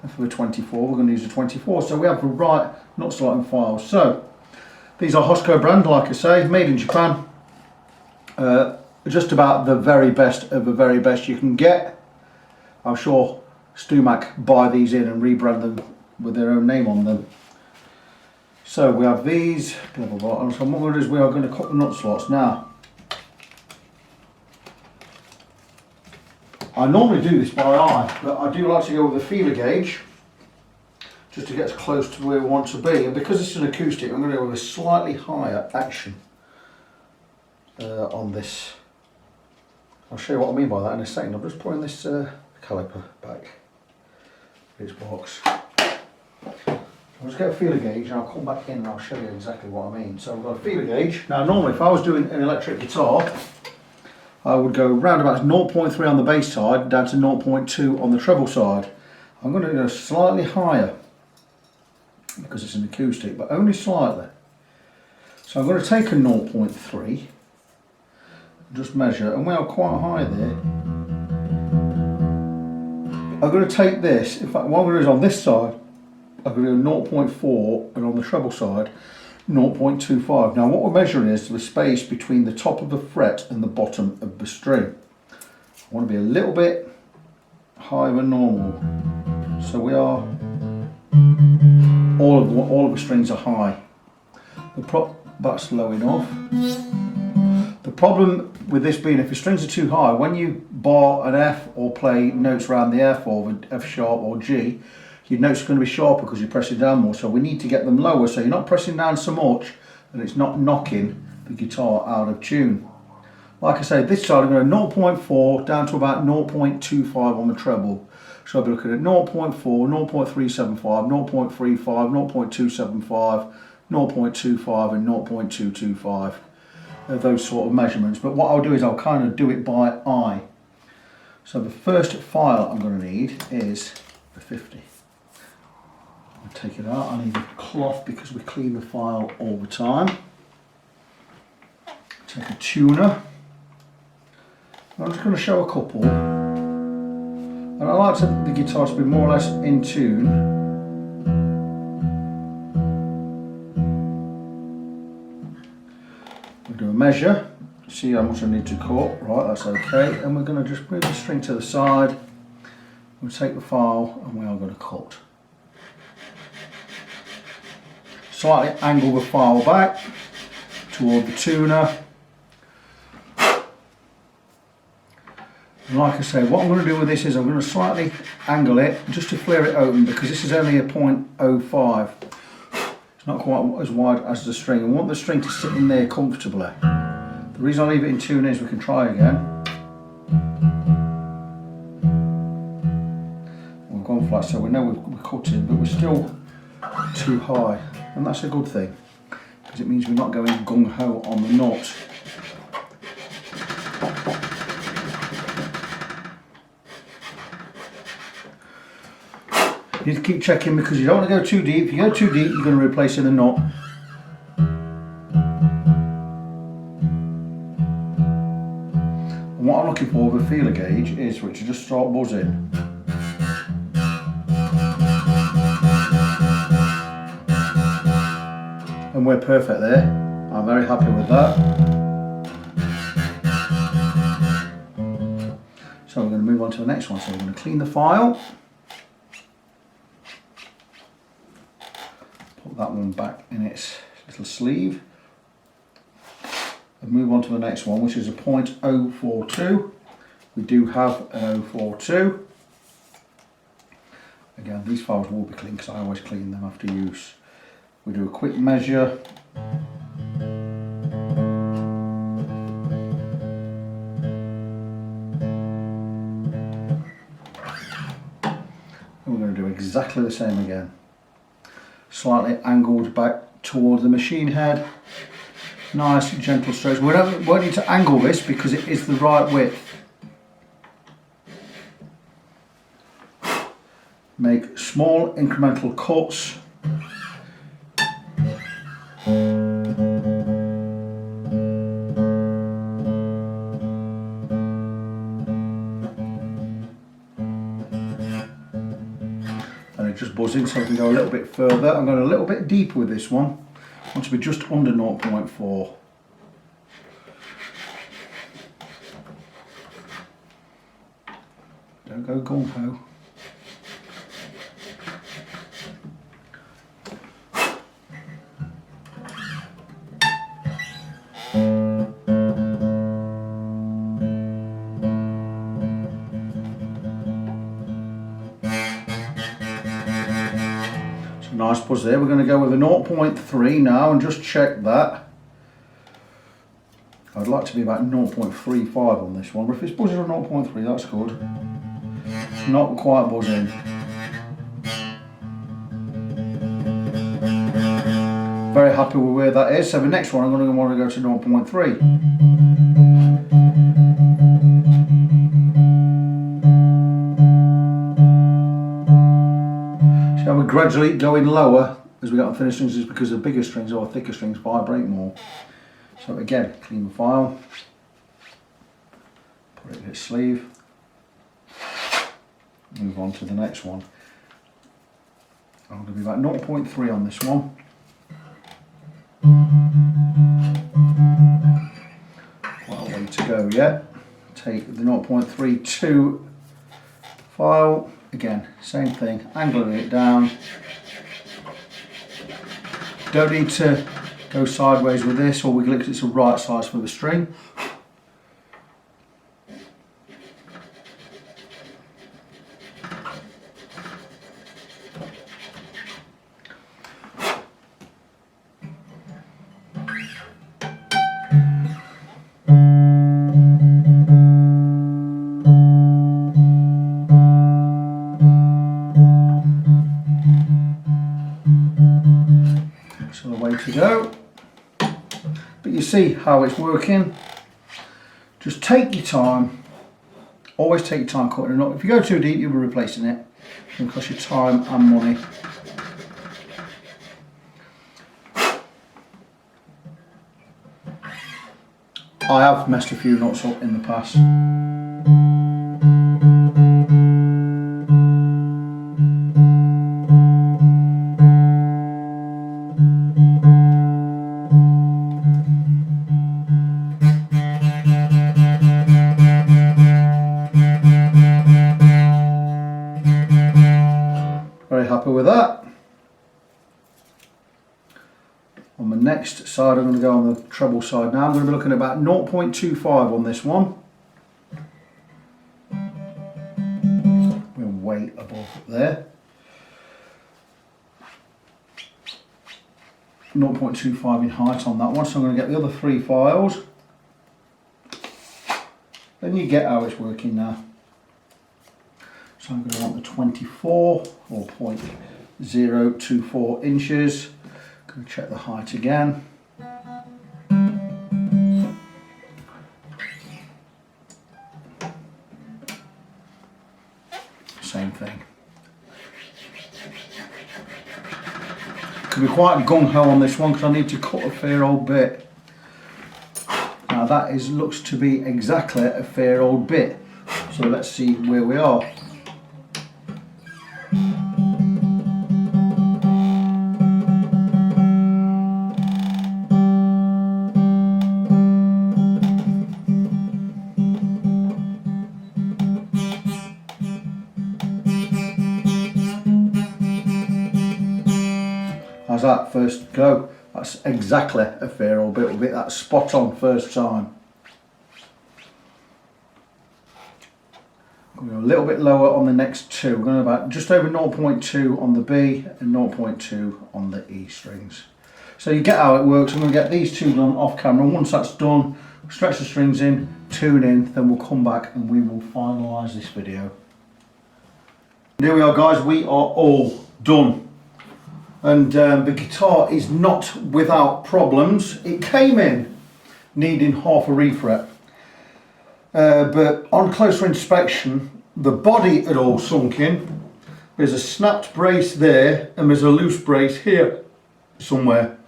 And for the 24, we're going to use a 24. So we have the right nut slotting files. So these are Hosco brand, like I say, made in Japan. Just about the very best of the very best you can get. I'm sure Stumac buy these in and rebrand them with their own name on them. So we have these, blah, blah, blah. And so what we're going to do is we are going to cut the nut slots. Now, I normally do this by eye, but I do like to go with a feeler gauge just to get as close to where we want to be. And because it's an acoustic, I'm going to go with a slightly higher action on this. I'll show you what I mean by that in a second. I'm just putting this caliper back in its box. I'll just get a feeler gauge and I'll come back in and I'll show you exactly what I mean. So I've got a feeler gauge. Now normally if I was doing an electric guitar, I would go round about 0.3 on the bass side down to 0.2 on the treble side. I'm going to go slightly higher because it's an acoustic, but only slightly. So I'm going to take a 0.3, just measure, and we are quite high there. I'm going to take this, in fact what I'm going to do is on this side, I'm going to do 0.4 and on the treble side 0.25. Now what we're measuring is the space between the top of the fret and the bottom of the string. I want to be a little bit higher than normal. So we are, all of the strings are high. That's low enough. The problem with this being if the strings are too high, when you bar an F or play notes around the F or the F sharp or G, your notes are going to be sharper because you're pressing down more, so we need to get them lower so you're not pressing down so much that it's not knocking the guitar out of tune. Like I say, this side I'm going to 0.4 down to about 0.25 on the treble. So I'll be looking at 0.4, 0.375, 0.35, 0.275, 0.25 and 0.225. Those sort of measurements. But what I'll do is I'll kind of do it by eye. So the first file I'm going to need is the 50. I'll take it out. I need a cloth because we clean the file all the time. Take a tuner. I'm just going to show a couple. And I like the guitar to be more or less in tune. We'll do a measure, see how much I need to cut. Right, that's okay. And we're going to just move the string to the side. We'll take the file and we are going to cut. Slightly angle the file back toward the tuner. And like I say, what I'm going to do with this is I'm going to slightly angle it just to flare it open because this is only a 0.05. It's not quite as wide as the string. I want the string to sit in there comfortably. The reason I leave it in tune is we can try again. We've gone flat, so we know we're cutting, but we're still too high. And that's a good thing because it means we're not going gung-ho on the nut. You need to keep checking because you don't want to go too deep. If you go too deep, you're going to replace in the nut. And what I'm looking for with a feeler gauge is for it to just start buzzing. And we're perfect there. I'm very happy with that. So we're going to move on to the next one. So we're going to clean the file. Put that one back in its little sleeve and move on to the next one, which is a 0.042. We do have an 042. Again, these files will be clean because I always clean them after use. We do a quick measure. And we're going to do exactly the same again. Slightly angled back toward the machine head. Nice gentle strokes. We won't need to angle this because it is the right width. Make small incremental cuts. Just buzzing, so I can go a little bit further. I'm going a little bit deeper with this one. I want to be just under 0.4. Don't go gung-ho. Nice buzz there. We're going to go with a 0.3 now and just check that. I'd like to be about 0.35 on this one, but if it's buzzing on 0.3, that's good. It's not quite buzzing. Very happy with where that is. So the next one I'm going to want to go to 0.3. So we're gradually going lower as we get on thinner strings, is because the bigger strings or thicker strings vibrate more. So again, clean the file, put it in its sleeve, move on to the next one. I'm going to be about 0.3 on this one. Quite a way to go yet. Take the 0.32 file. Again, same thing, angling it down. Don't need to go sideways with this or wiggle it because it's the right size for the string. see how it's working. Just take your time. Always take your time cutting a nut. If you go too deep, you'll be replacing it. It's going to cost you time and money. I have messed a few nuts up in the past. Very happy with that. On the next side, I'm going to go on the treble side now. I'm going to be looking at about 0.25 on this one. We're way above there. 0.25 in height on that one, so I'm going to get the other 3 files. Then you get how it's working now. So I'm going to want the 24 or 0.024 inches. Going to check the height again. Same thing. Can be quite gung-ho on this one because I need to cut a fair old bit. Now that looks to be exactly a fair old bit. So let's see where we are. How's that first go? That's exactly a fair old bit. That's spot on first time. I'm going to go a little bit lower on the next 2. We're going about just over 0.2 on the B and 0.2 on the E strings. So you get how it works. I'm going to get these 2 done off camera. Once that's done, stretch the strings in, tune in, then we'll come back and we will finalise this video. And here we are, guys. We are all done. And the guitar is not without problems. It came in needing half a refret, but on closer inspection the body had all sunk in. There's a snapped brace there and there's a loose brace here somewhere.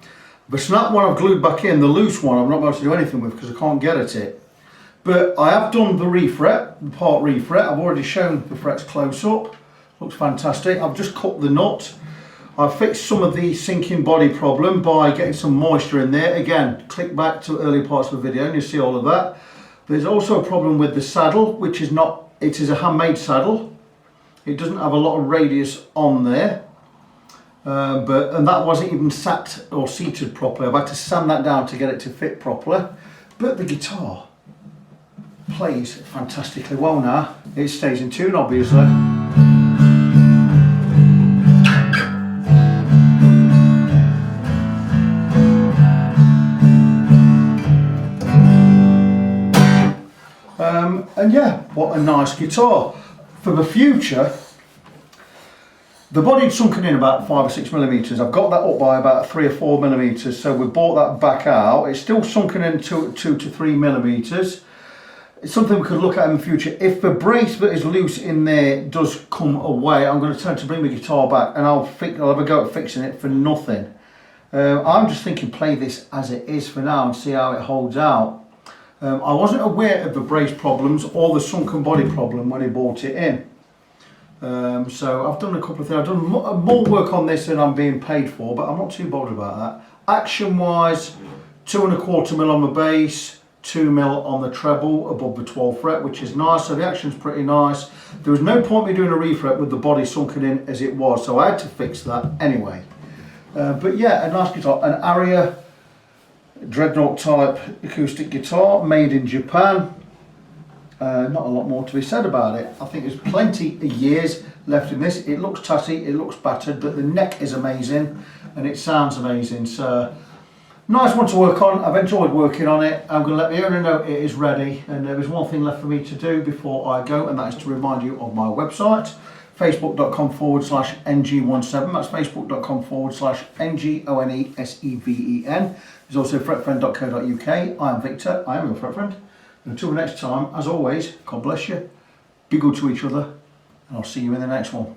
The snapped one I've glued back in, the loose one I'm not able to do anything with because I can't get at it. But I have done the refret, the part refret. I've already shown the frets close up. Looks fantastic. I've just cut the nut. I've fixed some of the sinking body problem by getting some moisture in there. Again, click back to earlier parts of the video and you'll see all of that. There's also a problem with the saddle, which is not, it is a handmade saddle. It doesn't have a lot of radius on there. And that wasn't even sat or seated properly. I've had to sand that down to get it to fit properly. But the guitar plays fantastically well now. It stays in tune, obviously. And yeah, what a nice guitar. For the future, the body's sunken in about 5 or 6 millimeters. I've got that up by about 3 or 4 millimeters, so we brought that back out. It's still sunken in 2 to 3 millimeters. It's something we could look at in the future. If the brace that is loose in there does come away, I'm going to try to bring the guitar back and I'll have a go at fixing it for nothing. I'm just thinking play this as it is for now and see how it holds out. I wasn't aware of the brace problems or the sunken body problem when I bought it in. So I've done a couple of things. I've done more work on this than I'm being paid for, but I'm not too bothered about that. Action wise, 2¼ mil on the bass, 2 mil on the treble above the 12th fret, which is nice. So the action's pretty nice. There was no point me doing a refret with the body sunken in as it was, so I had to fix that anyway. But yeah, a nice guitar, an Aria Dreadnought type acoustic guitar made in Japan. Not a lot more to be said about it. I think there's plenty of years left in this. It looks tatty, it looks battered, but the neck is amazing and it sounds amazing. So nice one to work on. I've enjoyed working on it. I'm going to let the owner know it is ready, and there is one thing left for me to do before I go, and that is to remind you of my website, facebook.com/ng17. That's facebook.com/NGONESEVEN. There's also fretfriend.co.uk. I am Victor, I am your fret friend. And until the next time, as always, God bless you, be good to each other, and I'll see you in the next one.